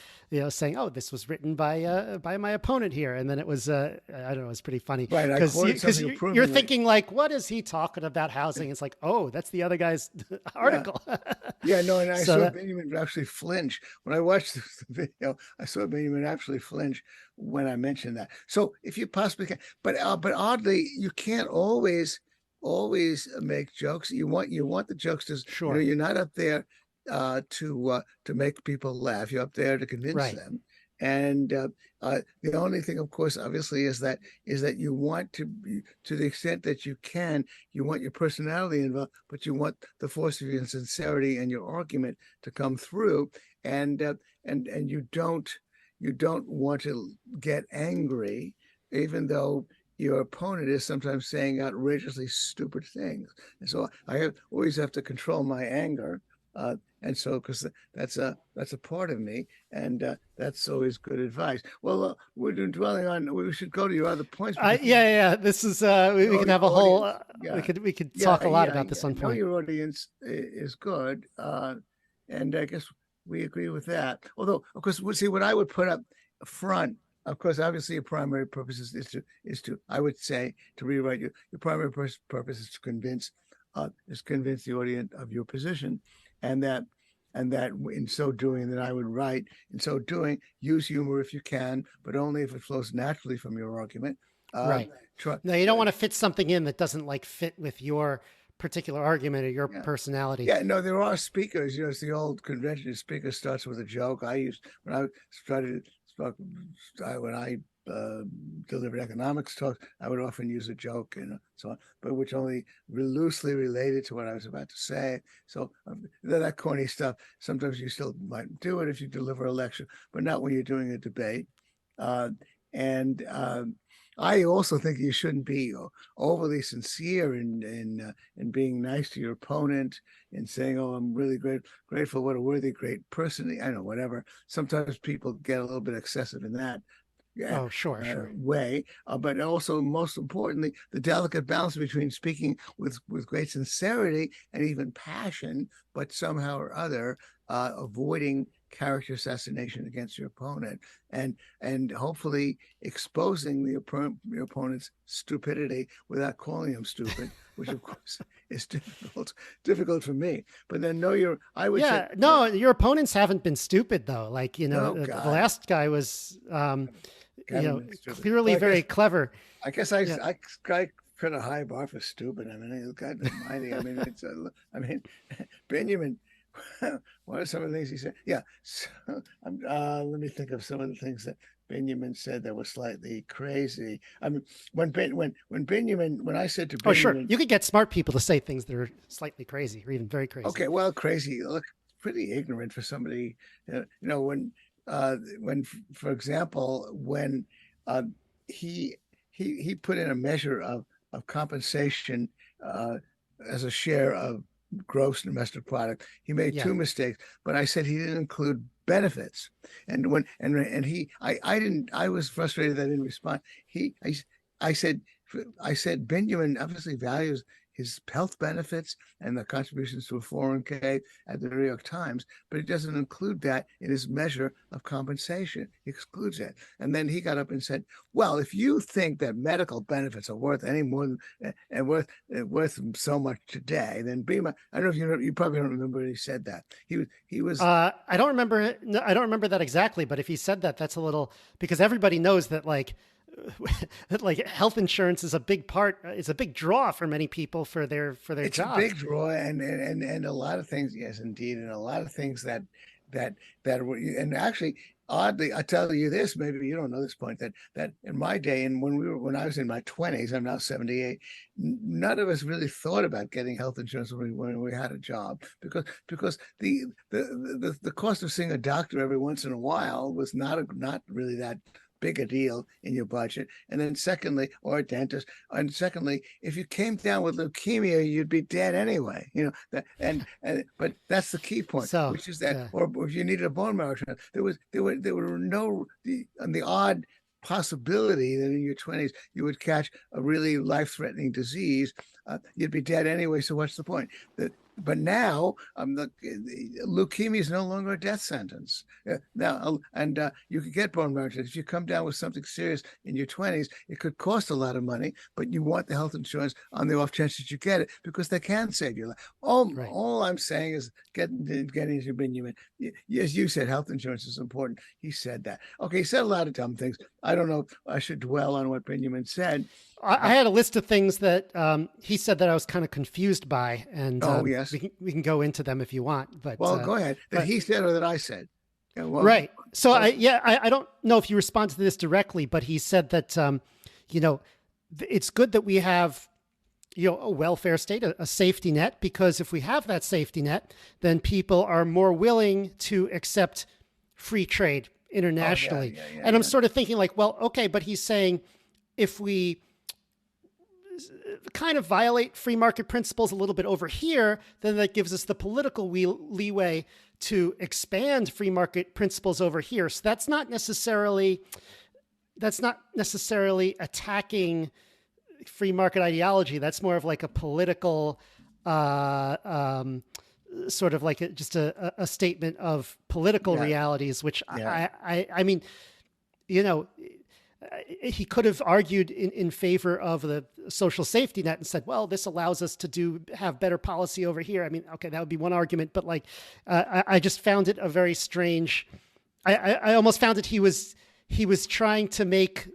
saying, oh, this was written by my opponent here. And then it was, I don't know, it was pretty funny. Right. Because you're thinking like, what is he talking about housing? It's like, oh, that's the other guy's article. No, and I saw Benjamin actually flinch. When I watched the video, I saw Benjamin actually flinch when I mentioned that. So if you possibly can, but oddly, you can't always make jokes. You want the jokesters. Sure. You're not up there to make people laugh. You're up there to convince them. And the only thing, of course, obviously, is that you want to the extent that you can, you want your personality involved, but you want the force of your sincerity and your argument to come through. And you don't want to get angry, even though your opponent is sometimes saying outrageously stupid things. And so I always have to control my anger. And so, because that's a part of me, and that's always good advice. Well, we're dwelling on. We should go to your other points. This is we can have a whole. We could talk a lot about this one point. Your audience is good, and I guess we agree with that. Although, of course, we'll see what I would put up front. Of course, obviously, your primary purpose is to I would say, to rewrite your primary purpose is to convince the audience of your position, and that in so doing, that I would write, in so doing, use humor if you can, but only if it flows naturally from your argument. Right. No, you don't want to fit something in that doesn't fit with your particular argument or your personality. Yeah, no, there are speakers. It's the old convention. A speaker starts with a joke. When I delivered economics talks, I would often use a joke, so on, but which only loosely related to what I was about to say. So that corny stuff, sometimes you still might do it if you deliver a lecture, but not when you're doing a debate. I also think you shouldn't be overly sincere in being nice to your opponent, in saying, "Oh, I'm really grateful. What a worthy, great person." I know, whatever. Sometimes people get a little bit excessive in that. Sure. Way, but also, most importantly, the delicate balance between speaking with great sincerity and even passion, but somehow or other avoiding character assassination against your opponent, and hopefully exposing your opponent's stupidity without calling him stupid, which of course is difficult for me. But then your opponents haven't been stupid though. Like the last guy was clearly very clever. I guess I put a high bar for stupid. I mean, God almighty. I mean, Benjamin, what are some of the things he said? Yeah. So, let me think of some of the things that Benjamin said that were slightly crazy. I mean, when I said to Benjamin, oh, sure, you could get smart people to say things that are slightly crazy or even very crazy. Okay, well, crazy. Look, pretty ignorant for somebody. When, for example, when he put in a measure of compensation as a share of gross domestic product. He made two mistakes, but I said he didn't include benefits. And I was frustrated that I didn't respond. I said Benjamin obviously values his health benefits and the contributions to a 401k at the New York Times, but he doesn't include that in his measure of compensation. He excludes that. And then he got up and said, well, if you think that medical benefits are worth any more than and worth so much today, then be my, I don't know if you probably don't remember when he said that. He was I don't remember. No, I don't remember that exactly, but if he said that, that's a little, because everybody knows that like health insurance is a big part. It's a big draw for many people for their jobs. It's a big draw, and a lot of things. Yes, indeed, and a lot of things that and actually, oddly, I tell you this. Maybe you don't know this point that in my day, and when I was in my 20s, I'm now 78. None of us really thought about getting health insurance when we had a job because the cost of seeing a doctor every once in a while was not really that big a deal in your budget. And then secondly, or a dentist. And secondly, if you came down with leukemia, you'd be dead anyway. But that's the key point, which is that, or if you needed a bone marrow transplant, there were no the odd possibility that in your 20s you would catch a really life-threatening disease. You'd be dead anyway. So what's the point? But now, leukemia is no longer a death sentence. Now, and you could get bone marrow transplant. If you come down with something serious in your 20s, it could cost a lot of money, but you want the health insurance on the off chance that you get it because they can save your life. All I'm saying is getting to Binyamin. As you said, health insurance is important. He said that. Okay, he said a lot of dumb things. I don't know if I should dwell on what Binyamin said. I had a list of things that he said that I was kind of confused by, and yes, we can go into them if you want. But go ahead. That he said or that I said. Yeah, right. So I don't know if you respond to this directly, but he said that it's good that we have a welfare state, a safety net, because if we have that safety net, then people are more willing to accept free trade internationally. And I'm sort of thinking like, well, okay, but he's saying if we kind of violate free market principles a little bit over here, then that gives us the political leeway to expand free market principles over here. So that's not necessarily attacking free market ideology. That's more of like a political, sort of like just a statement of political realities, which I mean, he could have argued in favor of the social safety net and said, well, this allows us to have better policy over here. I mean, okay, that would be one argument, but like, I just found it a very strange, I almost found it. He was trying to make,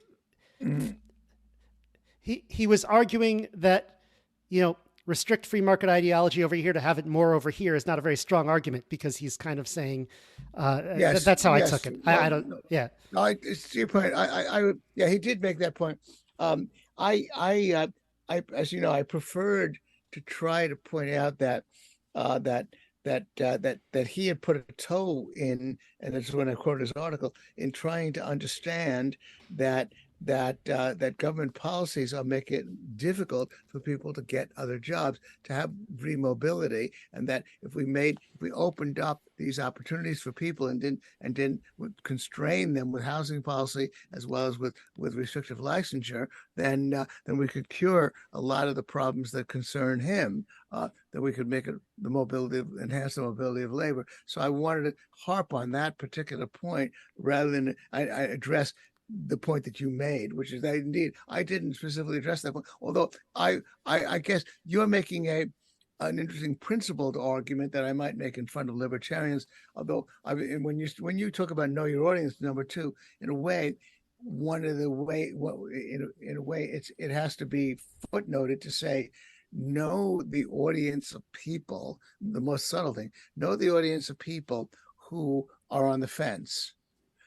he was arguing that, restrict free market ideology over here to have it more over here is not a very strong argument, because he's kind of saying, that's how I took it. I don't. Yeah. No, it's your point. He did make that point. I as you know, I preferred to try to point out that he had put a toe in, and this is when I quoted his article, in trying to understand that government policies are making it difficult for people to get other jobs, to have free mobility, and that if we opened up these opportunities for people and didn't constrain them with housing policy as well as with restrictive licensure, then we could cure a lot of the problems that concern him. That we could enhance the mobility of labor. So I wanted to harp on that particular point rather than I address the point that you made, which is that indeed I didn't specifically address that point. Although I guess you're making an interesting principled argument that I might make in front of libertarians. Although when you talk about know your audience, number two, in a way, one of the way, in a way, it has to be footnoted to say, know the audience of people, the most subtle thing, know the audience of people who are on the fence.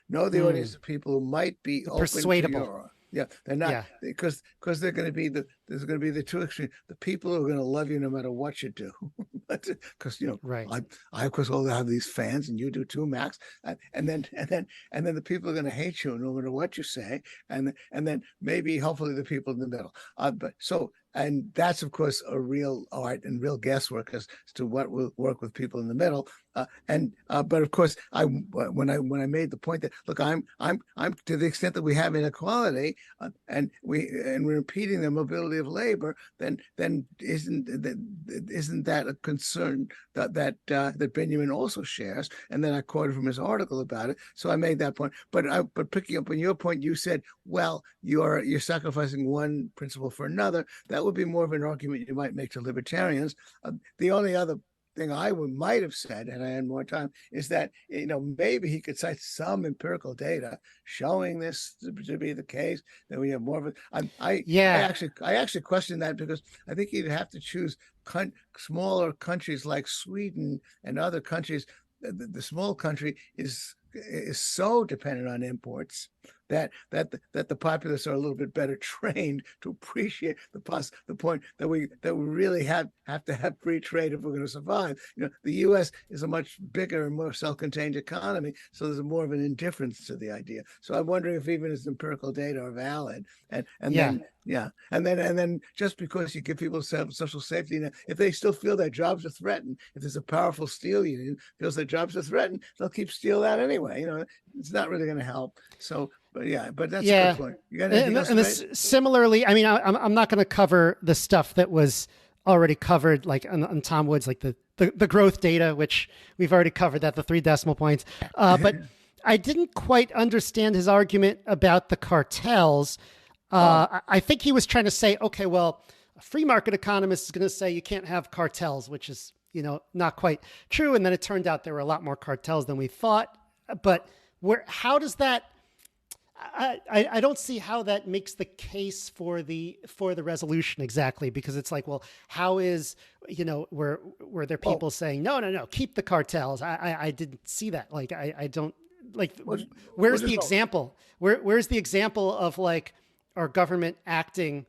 Know the audience of people who might be The open to persuadable. your, yeah, they're not, Yeah. because they're going to be there's going to be the two extremes. The people who are going to love you no matter what you do, because Right. I of course all have these fans, and you do too, Max. And then the people are going to hate you no matter what you say, and then maybe hopefully the people in the middle. But so. And that's of course a real art and real guesswork as to what will work with people in the middle. But of course, when I made the point that, look, I'm to the extent that we have inequality, and we're impeding the mobility of labor, then isn't that a concern that Binyamin also shares? And then I quoted from his article about it. So I made that point. But picking up on your point, you said, well, you're sacrificing one principle for another. That would be more of an argument you might make to libertarians. The only other thing I might have said, had I had more time, is that maybe he could cite some empirical data showing this to be the case. That we have more of it. I actually question that, because I think you'd have to choose smaller countries like Sweden and other countries. The small country is so dependent on imports that the populace are a little bit better trained to appreciate the point that we really have to have free trade if we're going to survive. The U.S. is a much bigger and more self-contained economy, so there's more of an indifference to the idea. So I'm wondering if even his empirical data are valid. And then just because you give people social safety net, if they still feel their jobs are threatened, if there's a powerful steel union feels their jobs are threatened, they'll keep steel out anyway. It's not really going to help. So. But that's a good point. You got anything else to say? Similarly, I mean, I'm not going to cover the stuff that was already covered, like on Tom Woods, like the growth data, which we've already covered, that the 3 decimal points. But I didn't quite understand his argument about the cartels. I think he was trying to say, okay, well, a free market economist is going to say you can't have cartels, which is, not quite true. And then it turned out there were a lot more cartels than we thought. But how does that? I don't see how that makes the case for the resolution exactly, because it's like, well, how is, were there people saying, no, keep the cartels? I didn't see that. Like, I don't like, where's the example? Where's the example of like our government acting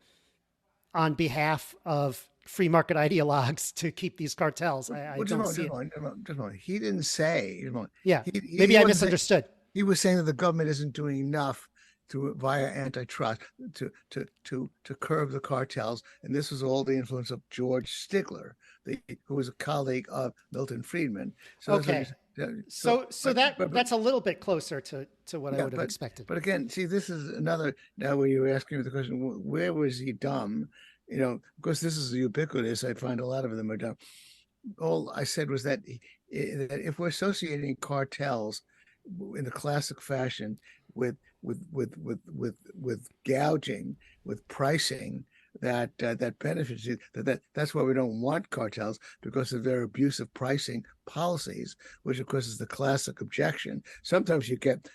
on behalf of free market ideologues to keep these cartels? I don't see it. He didn't say, yeah, maybe I misunderstood. He was saying that the government isn't doing enough via antitrust to curb the cartels, and this was all the influence of George Stigler, who was a colleague of Milton Friedman. So okay, that's a little bit closer to what I would have expected. But again, see, this is another, now where you were asking me the question, where was he dumb? Of course, this is ubiquitous. I find a lot of them are dumb. All I said was that if we're associating cartels in the classic fashion with gouging, with pricing that benefits you, that's why we don't want cartels, because of their abusive pricing policies, which of course is the classic objection. Sometimes you get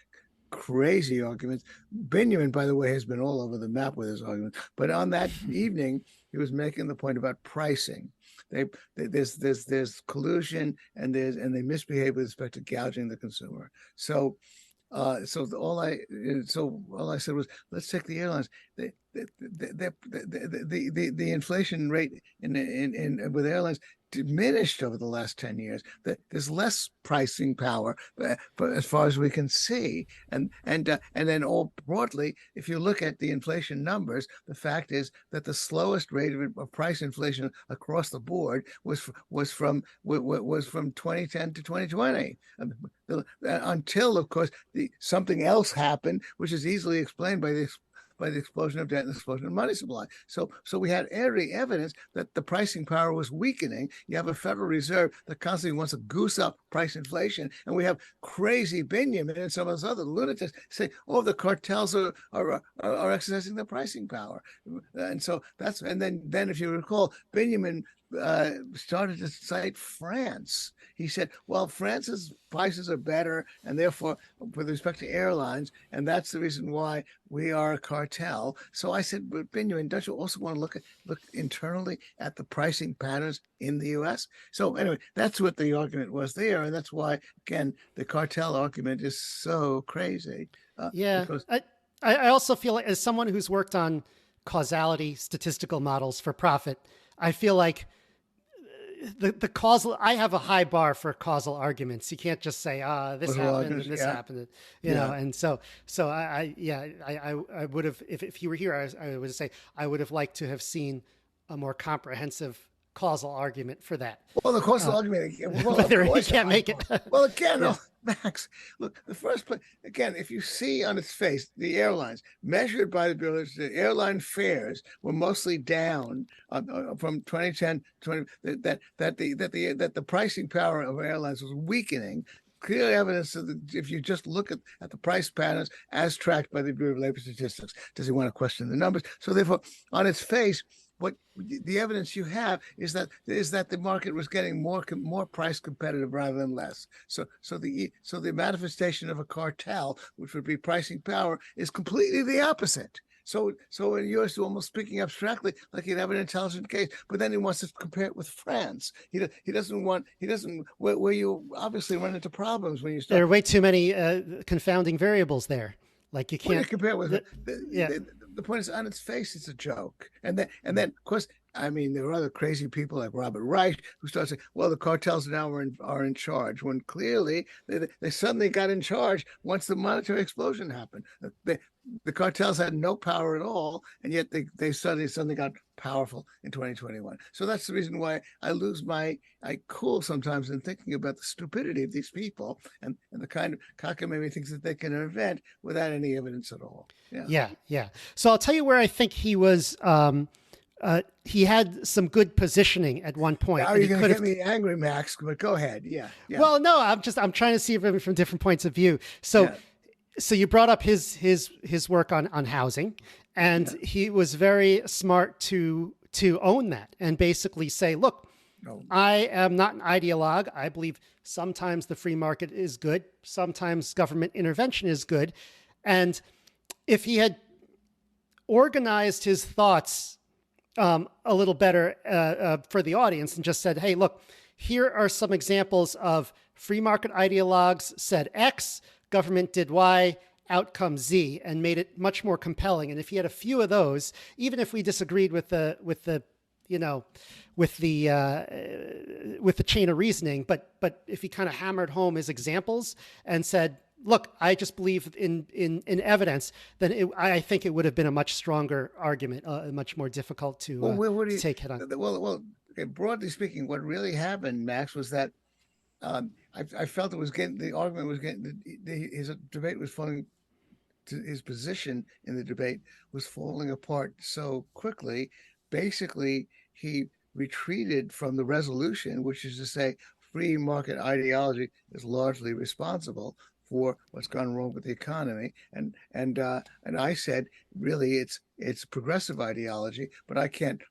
crazy arguments. Binyamin, by the way, has been all over the map with his arguments, but on that evening he was making the point about pricing. There's collusion, and they misbehave with respect to gouging the consumer. So all I said was, let's take the airlines. The inflation rate in with airlines diminished over the last 10 years. There's less pricing power, but as far as we can see, and then all broadly, if you look at the inflation numbers, the fact is that the slowest rate of price inflation across the board was from 2010 to 2020, until of course something else happened, which is easily explained by the explosion of debt and the explosion of money supply. So we had every evidence that the pricing power was weakening. You have a Federal Reserve that constantly wants to goose up price inflation, and we have crazy Binyamin and some of those other lunatics say, "Oh, the cartels are exercising the pricing power," and so and then if you recall, Binyamin started to cite France. He said, well, France's prices are better, and therefore, with respect to airlines, and that's the reason why we are a cartel. So I said, but Binyamin, don't you also want to look internally at the pricing patterns in the U.S.? So anyway, that's what the argument was there, and that's why, again, the cartel argument is so crazy. Yeah, Because I also feel like, as someone who's worked on causality statistical models for profit, I feel like the causal, I have a high bar for causal arguments. You can't just say, this happened and this happened, you know? And so I would have, if you were here, I would say, I would have liked to have seen a more comprehensive causal argument for that. Well, the causal argument, well, whether he can't make it. Well, again, no, Max, look, the first place, again, if you see on its face, the airlines measured by the Bureau, the airline fares were mostly down from 2010 to that the pricing power of airlines was weakening. Clear evidence of if you just look at the price patterns as tracked by the Bureau of Labor Statistics. Does he want to question the numbers? So therefore, on its face, what the evidence you have is that the market was getting more price competitive rather than less. So the manifestation of a cartel, which would be pricing power, is completely the opposite. So you're almost speaking abstractly, like he'd have an intelligent case, but then he wants to compare it with France. He doesn't where you obviously run into problems when you start. There are way too many confounding variables there. Like you can't compare it with the point is, on its face, it's a joke. And then, of course, I mean, there are other crazy people like Robert Reich who start saying, well, the cartels now are in charge, when clearly they suddenly got in charge once the monetary explosion happened. The cartels had no power at all, and yet they suddenly got powerful in 2021. So that's the reason why I lose my cool sometimes in thinking about the stupidity of these people and the kind of cockamamie things that they can invent without any evidence at all. Yeah. So I'll tell you where I think he was. He had some good positioning at one point. Now you're going to get me angry, Max, but go ahead. Yeah. Well, no, I'm trying to see it from different points of view. So you brought up his work on housing, and he was very smart to own that and basically say, look, I am not an ideologue. I believe sometimes the free market is good. Sometimes government intervention is good. And if he had organized his thoughts a little better for the audience and just said, hey, look, here are some examples of free market ideologues said X, government did Y, outcome Z, and made it much more compelling. And if he had a few of those, even if we disagreed with the chain of reasoning, but if he kind of hammered home his examples and said, look, I just believe in evidence, then I think it would have been a much stronger argument, much more difficult to take head on. Well, broadly speaking, what really happened, Max, was that I felt his debate was falling. His position in the debate was falling apart so quickly. Basically, he retreated from the resolution, which is to say, free market ideology is largely responsible for what's gone wrong with the economy, and I said, really, it's progressive ideology, but I can't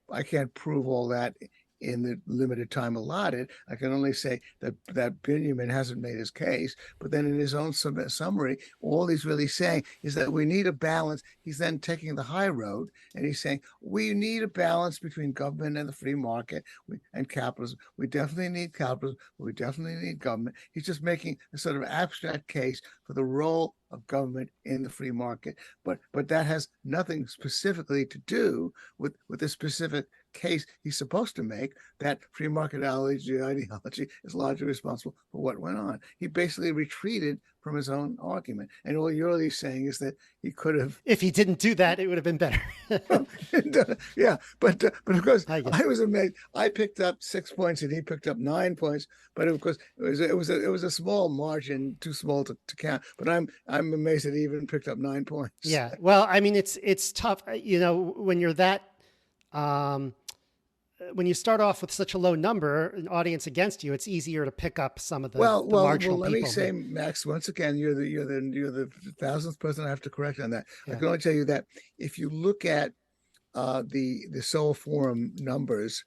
prove all that in the limited time allotted. I can only say that Binyamin hasn't made his case, but then in his own summary, all he's really saying is that we need a balance. He's then taking the high road, and he's saying we need a balance between government and the free market and capitalism. We definitely need capitalism. We definitely need government. He's just making a sort of abstract case for the role of government in the free market, but that has nothing specifically to do with the specific case he's supposed to make, that free market ideology is largely responsible for what went on. He basically retreated from his own argument, and all you're really saying is that he could have, if he didn't do that, it would have been better. But of course, I was amazed. I picked up 6 points and he picked up 9 points, but of course it was a small margin, too small to count. But I'm amazed that he even picked up 9 points. Yeah, well, I mean, it's tough, when you're that. When you start off with such a low number, an audience against you, it's easier to pick up some of the marginal let people. Me say, Max, once again, you're the 1000th person I have to correct on that. Yeah. I can only tell you that if you look at the Soho Forum numbers,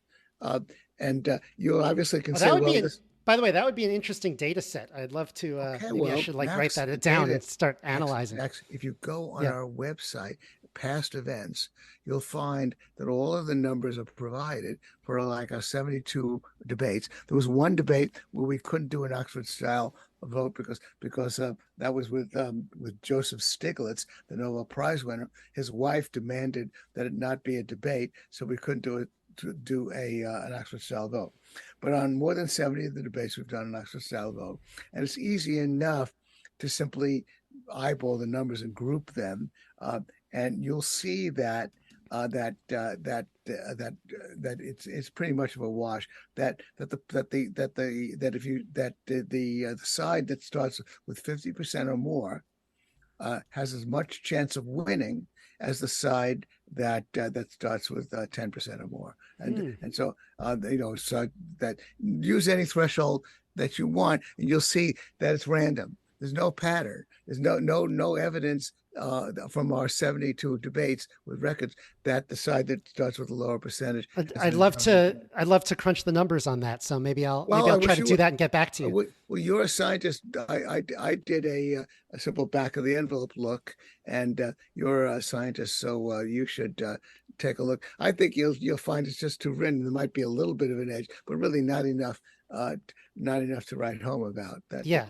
and you obviously can Well, say, that would well, be this. by the way, that would be an interesting data set. I'd love to, Okay, maybe I well, should like write Max, that the down data, and start Max, analyzing. Max, if you go on Yeah. our website, past events, you'll find that all of the numbers are provided for like our 72 debates. There was one debate where we couldn't do an Oxford style vote because that was with Joseph Stiglitz, the Nobel Prize winner. His wife demanded that it not be a debate, so we couldn't do it to do an Oxford style vote. But on more than 70 of the debates, we've done an Oxford style vote, and it's easy enough to simply eyeball the numbers and group them, and you'll see that that it's pretty much of a wash. That the side that starts with 50% or more has as much chance of winning as the side that starts with 10% or more, and so so that use any threshold that you want, and you'll see that it's random. There's no pattern. There's no evidence from our 72 debates with records that the side that starts with a lower percentage. I'd love to crunch the numbers on that. So maybe I'll try to do that and get back to you. Well, you're a scientist. I did a simple back of the envelope look, and you're a scientist, so you should take a look. I think you'll find it's just too written. There might be a little bit of an edge, but really not enough to write home about. That. Yeah.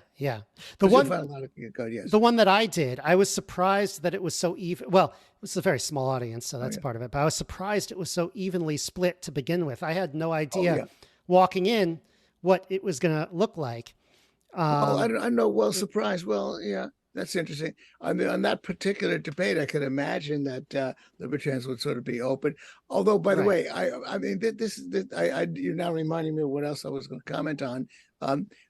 The one that I did, I was surprised that it was so even. Well, it was a very small audience, so that's part of it. But I was surprised it was so evenly split to begin with. I had no idea walking in what it was going to look like. I know. Well, surprised. Well, yeah. That's interesting. I mean, on that particular debate, I could imagine that libertarians would sort of be open. Although, by the way, I mean, you're now reminding me of what else I was going to comment on.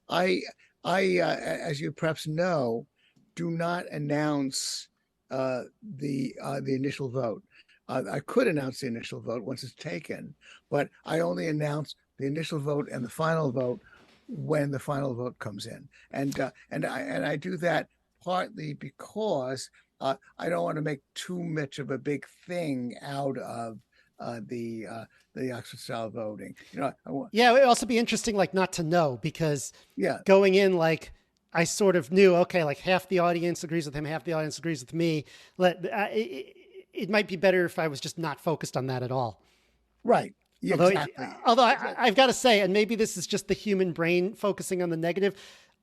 I, as you perhaps know, do not announce the initial vote. I could announce the initial vote once it's taken, but I only announce the initial vote and the final vote when the final vote comes in, and I do that partly because I don't want to make too much of a big thing out of the Oxford style voting. It would also be interesting, like, not to know, because going in, like, I sort of knew, okay, like half the audience agrees with him, half the audience agrees with me. It might be better if I was just not focused on that at all. Right. Yeah, although I've got to say, and maybe this is just the human brain focusing on the negative,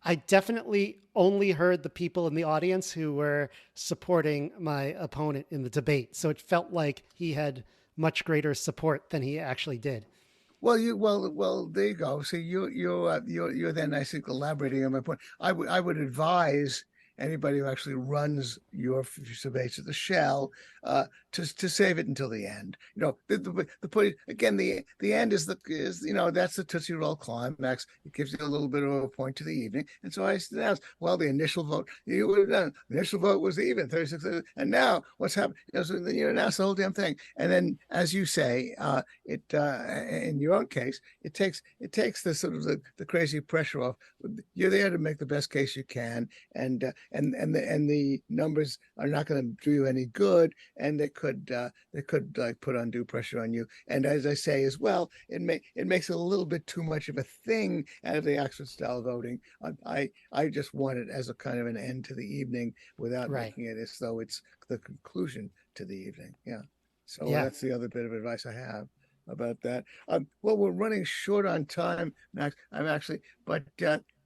I definitely only heard the people in the audience who were supporting my opponent in the debate. So it felt like he had much greater support than he actually did. Well, there you go. So you're then, I think, elaborating on my point. I would advise anybody who actually runs your debates at the Shell to save it until the end. The point again, the end is that's the Tootsie Roll climax. It gives you a little bit of a point to the evening. And so I announced, well, the initial vote, you would have done. The initial vote was even 36, and now what's happened? So then you announce the whole damn thing. And then, as you say, in your own case, it takes the sort of the crazy pressure off. You're there to make the best case you can, and the numbers are not going to do you any good, and they could like put undue pressure on you. And as I say as well, it makes it a little bit too much of a thing out of the Oxford style voting. I just want it as a kind of an end to the evening without making it as though it's the conclusion to the evening. Yeah. So that's the other bit of advice I have about that. Well, we're running short on time, Max.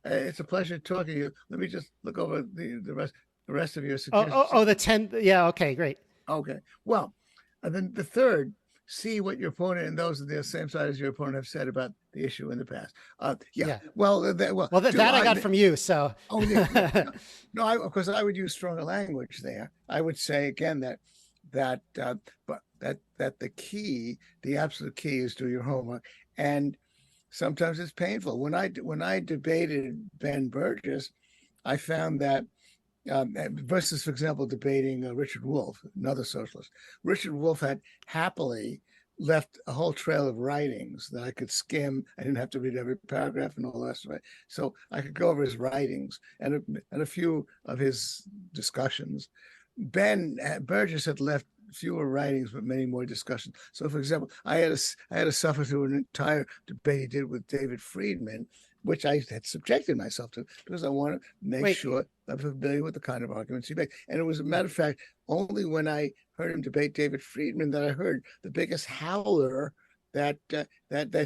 It's a pleasure talking to you. Let me just look over the rest of your suggestions. The 10. Yeah. Okay, great. Okay. Well, and then the third, see what your opponent and those on the same side as your opponent have said about the issue in the past. Well, that I got from you. So. No, of course I would use stronger language there. I would say again that the key, the absolute key, is do your homework. And sometimes it's painful. When I debated Ben Burgess, I found that versus, for example, debating Richard Wolff, another socialist. Richard Wolff had happily left a whole trail of writings that I could skim. I didn't have to read every paragraph and all the rest of it. So I could go over his writings and a few of his discussions. Ben Burgess had left fewer writings, but many more discussions. So, for example, I had to suffer through an entire debate he did with David Friedman, which I had subjected myself to because I want to make Wait, sure I'm familiar with the kind of arguments he makes. And it was a yeah. matter of fact, only when I heard him debate David Friedman that I heard the biggest howler that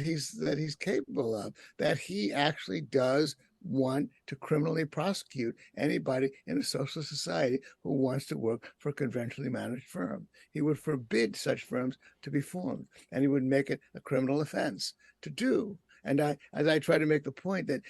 he's capable of, that he actually does want to criminally prosecute anybody in a socialist society who wants to work for a conventionally managed firm. He would forbid such firms to be formed, and he would make it a criminal offense to do. And as I try to make the point that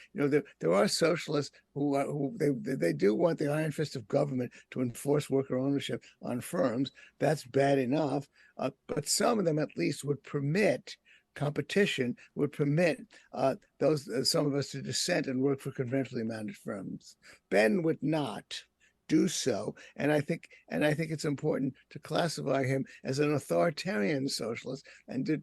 there are socialists who they do want the iron fist of government to enforce worker ownership on firms. That's bad enough, but some of them at least would permit competition, would permit some of us to dissent and work for conventionally managed firms. Ben would not do so, and I think it's important to classify him as an authoritarian socialist and to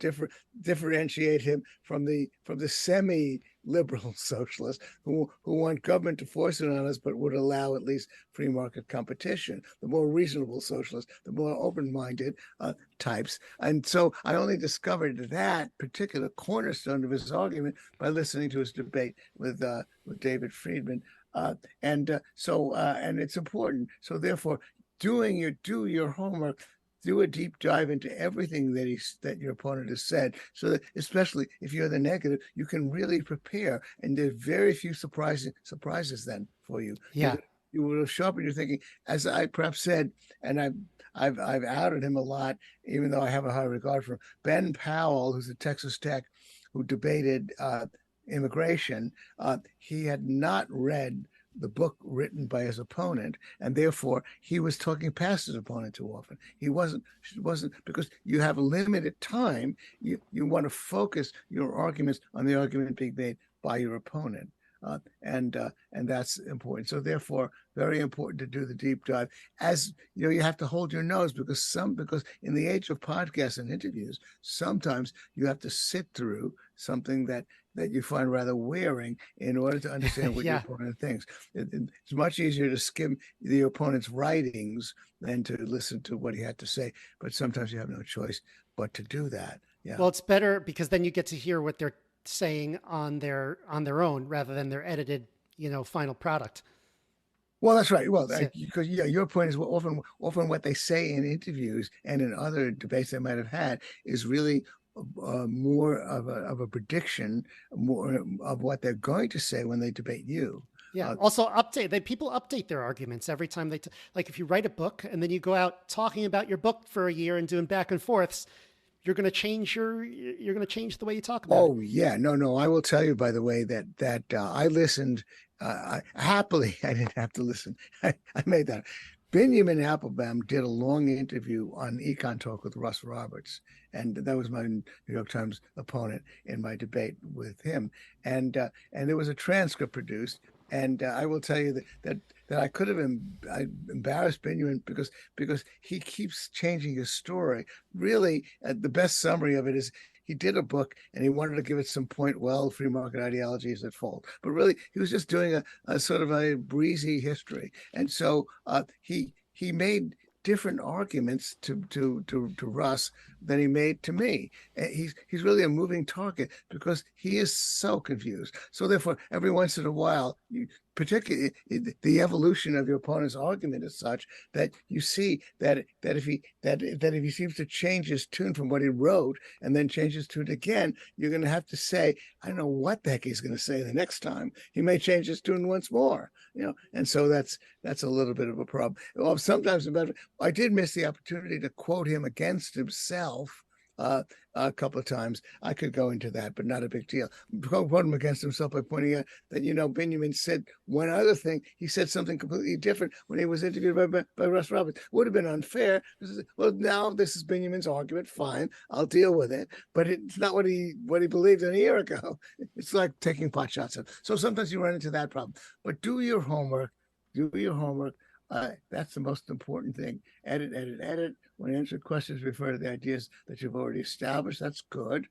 differentiate him from the semi-liberal socialists who want government to force it on us, but would allow at least free market competition. The more reasonable socialists, the more open-minded types. And so I only discovered that particular cornerstone of his argument by listening to his debate with David Friedman. And it's important. So therefore, do your homework, do a deep dive into everything that your opponent has said, so that especially if you're the negative, you can really prepare. And there's very few surprises then for you. Yeah. You will sharpen your thinking, as I perhaps said, and I've outed him a lot, even though I have a high regard for him. Ben Powell, who's at Texas Tech, who debated immigration, he had not read the book written by his opponent, and therefore he was talking past his opponent too often. He wasn't because you have limited time. You want to focus your arguments on the argument being made by your opponent. And that's important. So therefore, very important to do the deep dive. As you have to hold your nose because in the age of podcasts and interviews, sometimes you have to sit through something that you find rather wearing in order to understand what your opponent thinks. It's much easier to skim the opponent's writings than to listen to what he had to say. But sometimes you have no choice but to do that. Yeah. Well, it's better because then you get to hear what they're saying on their own rather than their edited, final product. Well, that's right. Well, because your point is often what they say in interviews and in other debates they might have had is really more of a prediction, more of what they're going to say when they debate you. Yeah. Also, people update their arguments every time like if you write a book and then you go out talking about your book for a year and doing back and forths, you're going to change the way you talk about it. Oh yeah, no. I will tell you, by the way, that I listened happily. I didn't have to listen. I made that. Binyamin Appelbaum did a long interview on Econ Talk with Russ Roberts, and that was my New York Times opponent in my debate with him. And there was a transcript produced. And I will tell you that I could have embarrassed Binyamin because he keeps changing his story. Really, the best summary of it is he did a book and he wanted to give it some point. Well, free market ideology is at fault, but really he was just doing a sort of a breezy history. And so he made different arguments to Russ than he made to me. He's really a moving target because he is so confused. So therefore, every once in a while, particularly the evolution of your opponent's argument is such that you see that if he seems to change his tune from what he wrote and then change his tune again, you're going to have to say, I don't know what the heck he's going to say the next time. He may change his tune once more, and so that's a little bit of a problem. Well, sometimes I did miss the opportunity to quote him against himself a couple of times. I could go into that, but not a big deal. Quote him against himself by pointing out that, Binyamin said one other thing. He said something completely different when he was interviewed by Russ Roberts. Would have been unfair. Well, now this is Binyamin's argument. Fine, I'll deal with it. But it's not what he believed a year ago. It's like taking pot shots. So sometimes you run into that problem. But do your homework. That's the most important thing. Edit. When answering questions, refer to the ideas that you've already established. That's good.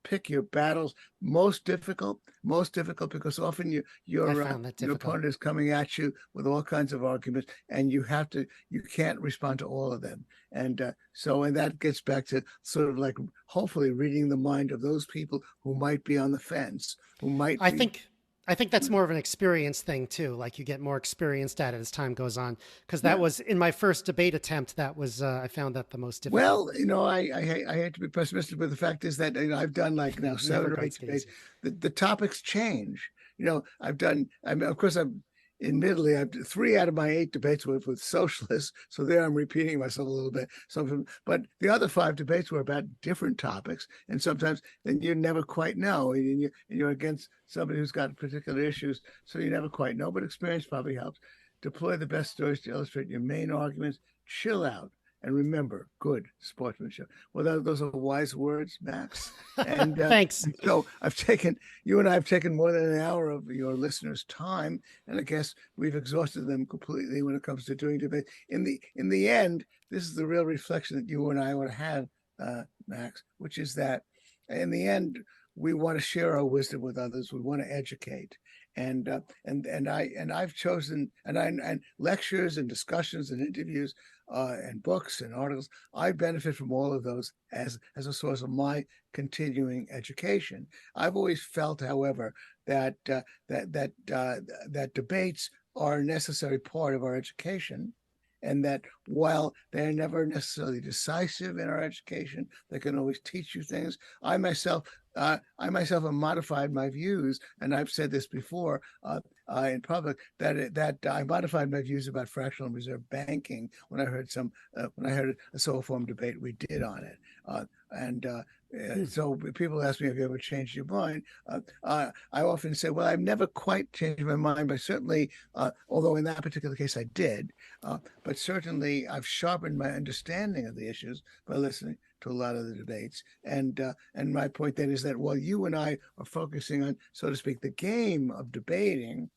pick your battles. Most difficult because often I your found that your difficult. opponent is coming at you with all kinds of arguments, and you can't respond to all of them. And that gets back to sort of like hopefully reading the mind of those people who might be on the fence, who might I be. think I think that's more of an experience thing too. Like you get more experienced at it as time goes on. Because that Yeah. was in my first debate attempt. That was I found that the most difficult. Well, I hate to be pessimistic, but the fact is that I've done like now Never 7 or 8 goes debates. easy. The topics change. I've done. I mean, of course, admittedly, I've 3 out of my 8 debates were with socialists, so there I'm repeating myself a little bit. But the other 5 debates were about different topics, and sometimes then you never quite know, and you're against somebody who's got particular issues, so you never quite know. But experience probably helps. Deploy the best stories to illustrate your main arguments. Chill out. And remember, good sportsmanship. Well, those are wise words, Max. And, Thanks. and so you and I have taken more than an hour of your listeners' time, and I guess we've exhausted them completely when it comes to doing debate. In the end, this is the real reflection that you and I would have, Max, which is that in the end, we want to share our wisdom with others. We want to educate, I've chosen and lectures and discussions and interviews and books and articles. I benefit from all of those as a source of my continuing education. I've always felt, however, that that debates are a necessary part of our education, and that while they're never necessarily decisive in our education, they can always teach you things. I myself have modified my views, and I've said this before in public that I modified my views about fractional reserve banking when I heard a Soho Forum debate we did on it, so people ask me, have you ever changed your mind? I often say, well, I've never quite changed my mind, but certainly, although in that particular case I did, but certainly I've sharpened my understanding of the issues by listening to a lot of the debates. And my point then is that while you and I are focusing on, so to speak, the game of debating,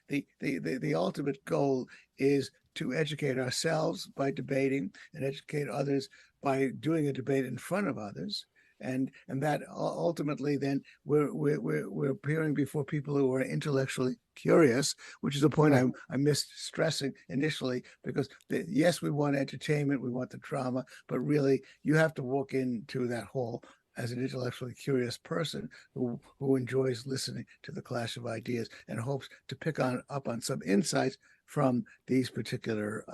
the ultimate goal is to educate ourselves by debating and educate others by doing a debate in front of others. And that ultimately then we're appearing before people who are intellectually curious, which is a point I missed stressing initially, because yes, we want entertainment, we want the drama, but really you have to walk into that hall as an intellectually curious person who enjoys listening to the clash of ideas and hopes to pick up on some insights from these particular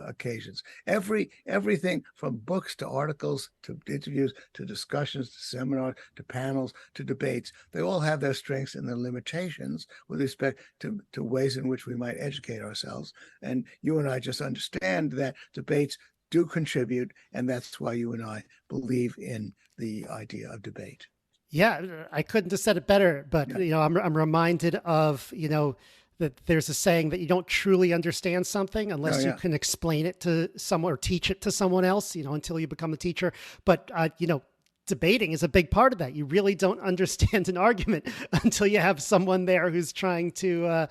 occasions. Everything from books to articles to interviews to discussions to seminars to panels to debates, they all have their strengths and their limitations with respect to ways in which we might educate ourselves. And you and I just understand that debates do contribute, and that's why you and I believe in the idea of debate. Yeah, I couldn't have said it better, but I'm reminded of, that there's a saying that you don't truly understand something unless you can explain it to someone or teach it to someone else, until you become a teacher. But, debating is a big part of that. You really don't understand an argument until you have someone there who's trying to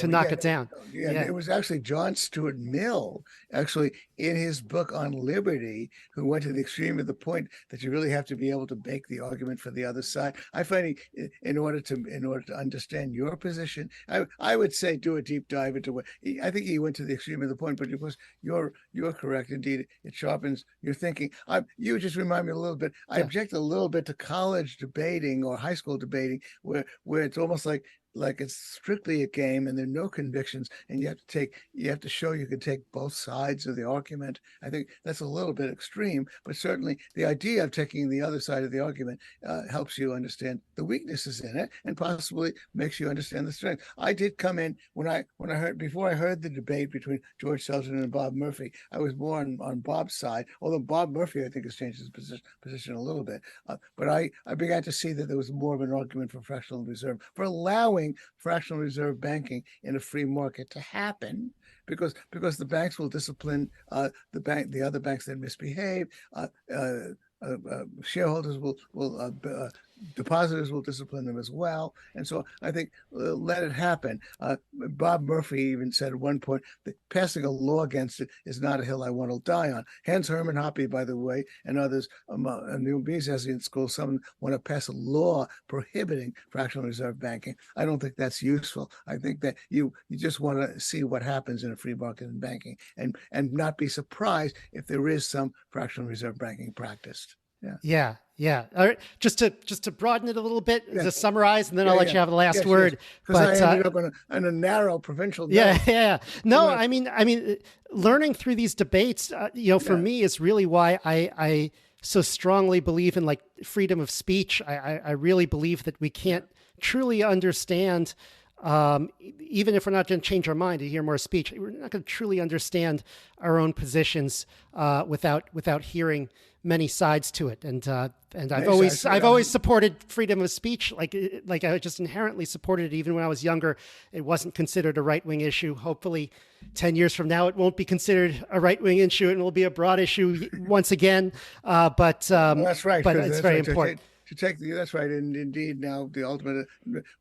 knock it down. Yeah, it was actually John Stuart Mill, actually in his book on liberty, who went to the extreme of the point that you really have to be able to make the argument for the other side. I find in order to understand your position, I would say do a deep dive into what I think he went to the extreme of the point. But of course, you're correct. Indeed, it sharpens your thinking. You just remind me a little bit. I object a little bit to college debating or high school debating, where it's almost like it's strictly a game and there are no convictions, and you have to show you can take both sides of the argument. I think that's a little bit extreme, but certainly the idea of taking the other side of the argument helps you understand the weaknesses in it and possibly makes you understand the strength. I did come in before I heard the debate between George Selgin and Bob Murphy. I was more on Bob's side, although Bob Murphy I think has changed his position a little bit. But I began to see that there was more of an argument for fractional reserve, for allowing fractional reserve banking in a free market to happen, because the banks will discipline the other banks that misbehave. Shareholders will depositors will discipline them as well. And so I think let it happen. Bob Murphy even said at one point that passing a law against it is not a hill I want to die on. Hans Hermann Hoppe, by the way, and others, in the Mises school, some want to pass a law prohibiting fractional reserve banking. I don't think that's useful. I think that you just want to see what happens in a free market in banking, and not be surprised if there is some fractional reserve banking practiced. Yeah. All right. Just to broaden it a little bit, to summarize, and then I'll let you have the last word. Because I ended up on a narrow provincial. Yeah. No, I mean, learning through these debates, for me is really why I so strongly believe in like freedom of speech. I really believe that we can't truly understand, even if we're not going to change our mind to hear more speech, we're not going to truly understand our own positions without hearing many sides to it. And I've always supported freedom of speech. Like I just inherently supported it even when I was younger. It wasn't considered a right-wing issue. Hopefully 10 years from now, it won't be considered a right-wing issue and it will be a broad issue once again. But that's right. But it's very important. That's right. And indeed, now the ultimate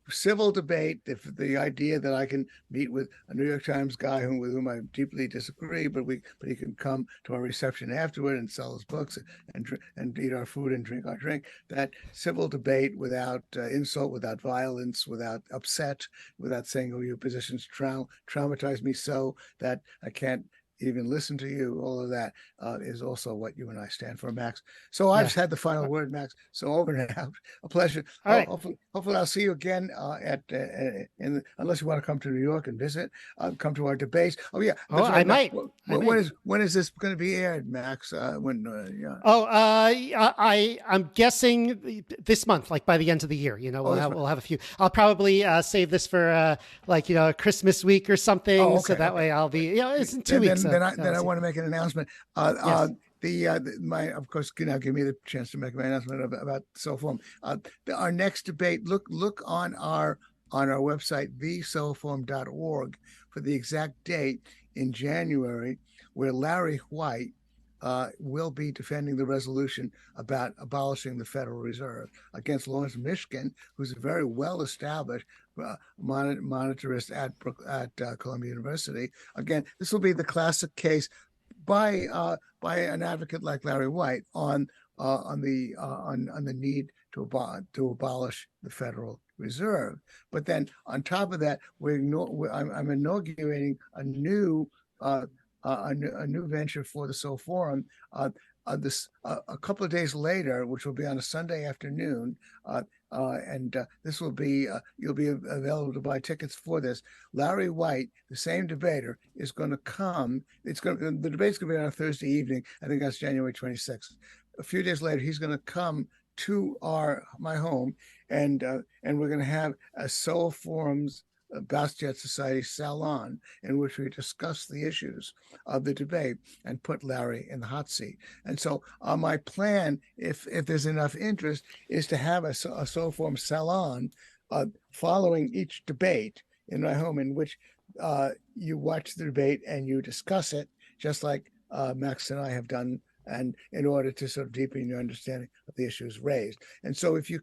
civil debate, if the idea that I can meet with a New York Times guy with whom I deeply disagree, but he can come to our reception afterward and sell his books and eat our food and drink our drink. That civil debate without insult, without violence, without upset, without saying, "Oh, your positions traumatize me so that I can't even listen to you," all of that is also what you and I stand for, Max. So I've had the final word, Max. So over and out. A pleasure. All right. Hopefully I'll see you again unless you want to come to New York and visit, come to our debates. Oh yeah. I might. When is this going to be aired, Max? I'm guessing this month, like by the end of the year. We'll have a few. I'll probably save this for Christmas week or something. So that way I'll be. It's in 2 weeks. Then I want to make an announcement. Yes. Of course, now give me the chance to make my announcement about Soho Forum. Our next debate. Look on our website, thesohoforum.org, for the exact date in January where Larry White will be defending the resolution about abolishing the Federal Reserve against Lawrence Mishkin, who's a very well-established monetarist at Columbia University. Again, this will be the classic case by an advocate like Larry White on the need to abolish the Federal Reserve. But then on top of that, I'm inaugurating a new venture for the Soho Forum. A couple of days later, which will be on a Sunday afternoon, and this will be you'll be available to buy tickets for this. Larry White, the same debater, is going to come. The debate's going to be on a Thursday evening. I think that's January 26th. A few days later, he's going to come to my home, and we're going to have a Soho Forum's Basquiat Society salon in which we discuss the issues of the debate and put Larry in the hot seat. And so my plan, if there's enough interest, is to have a Soho Forum salon following each debate in my home, in which you watch the debate and you discuss it, just like Max and I have done, and in order to sort of deepen your understanding of the issues raised. And so if you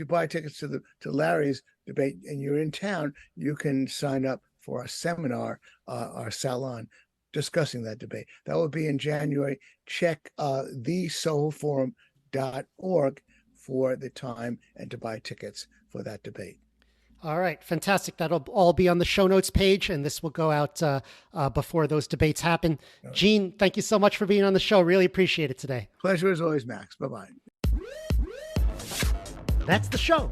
buy tickets to Larry's debate and you're in town, you can sign up for a seminar, our salon, discussing that debate. That will be in January. Check thesohoforum.org for the time and to buy tickets for that debate. All right. Fantastic. That'll all be on the show notes page, and this will go out before those debates happen. Gene, thank you so much for being on the show. Really appreciate it today. Pleasure as always, Max. Bye-bye. That's the show.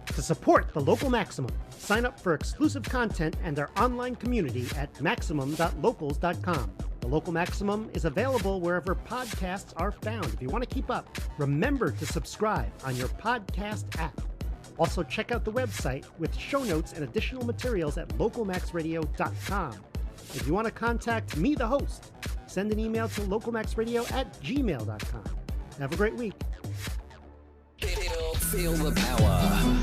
To support the Local Maximum, sign up for exclusive content and our online community at maximum.locals.com. The Local Maximum is available wherever podcasts are found. If you want to keep up, remember to subscribe on your podcast app. Also, check out the website with show notes and additional materials at localmaxradio.com. If you want to contact me, the host, send an email to localmaxradio@gmail.com. Have a great week. Feel the power.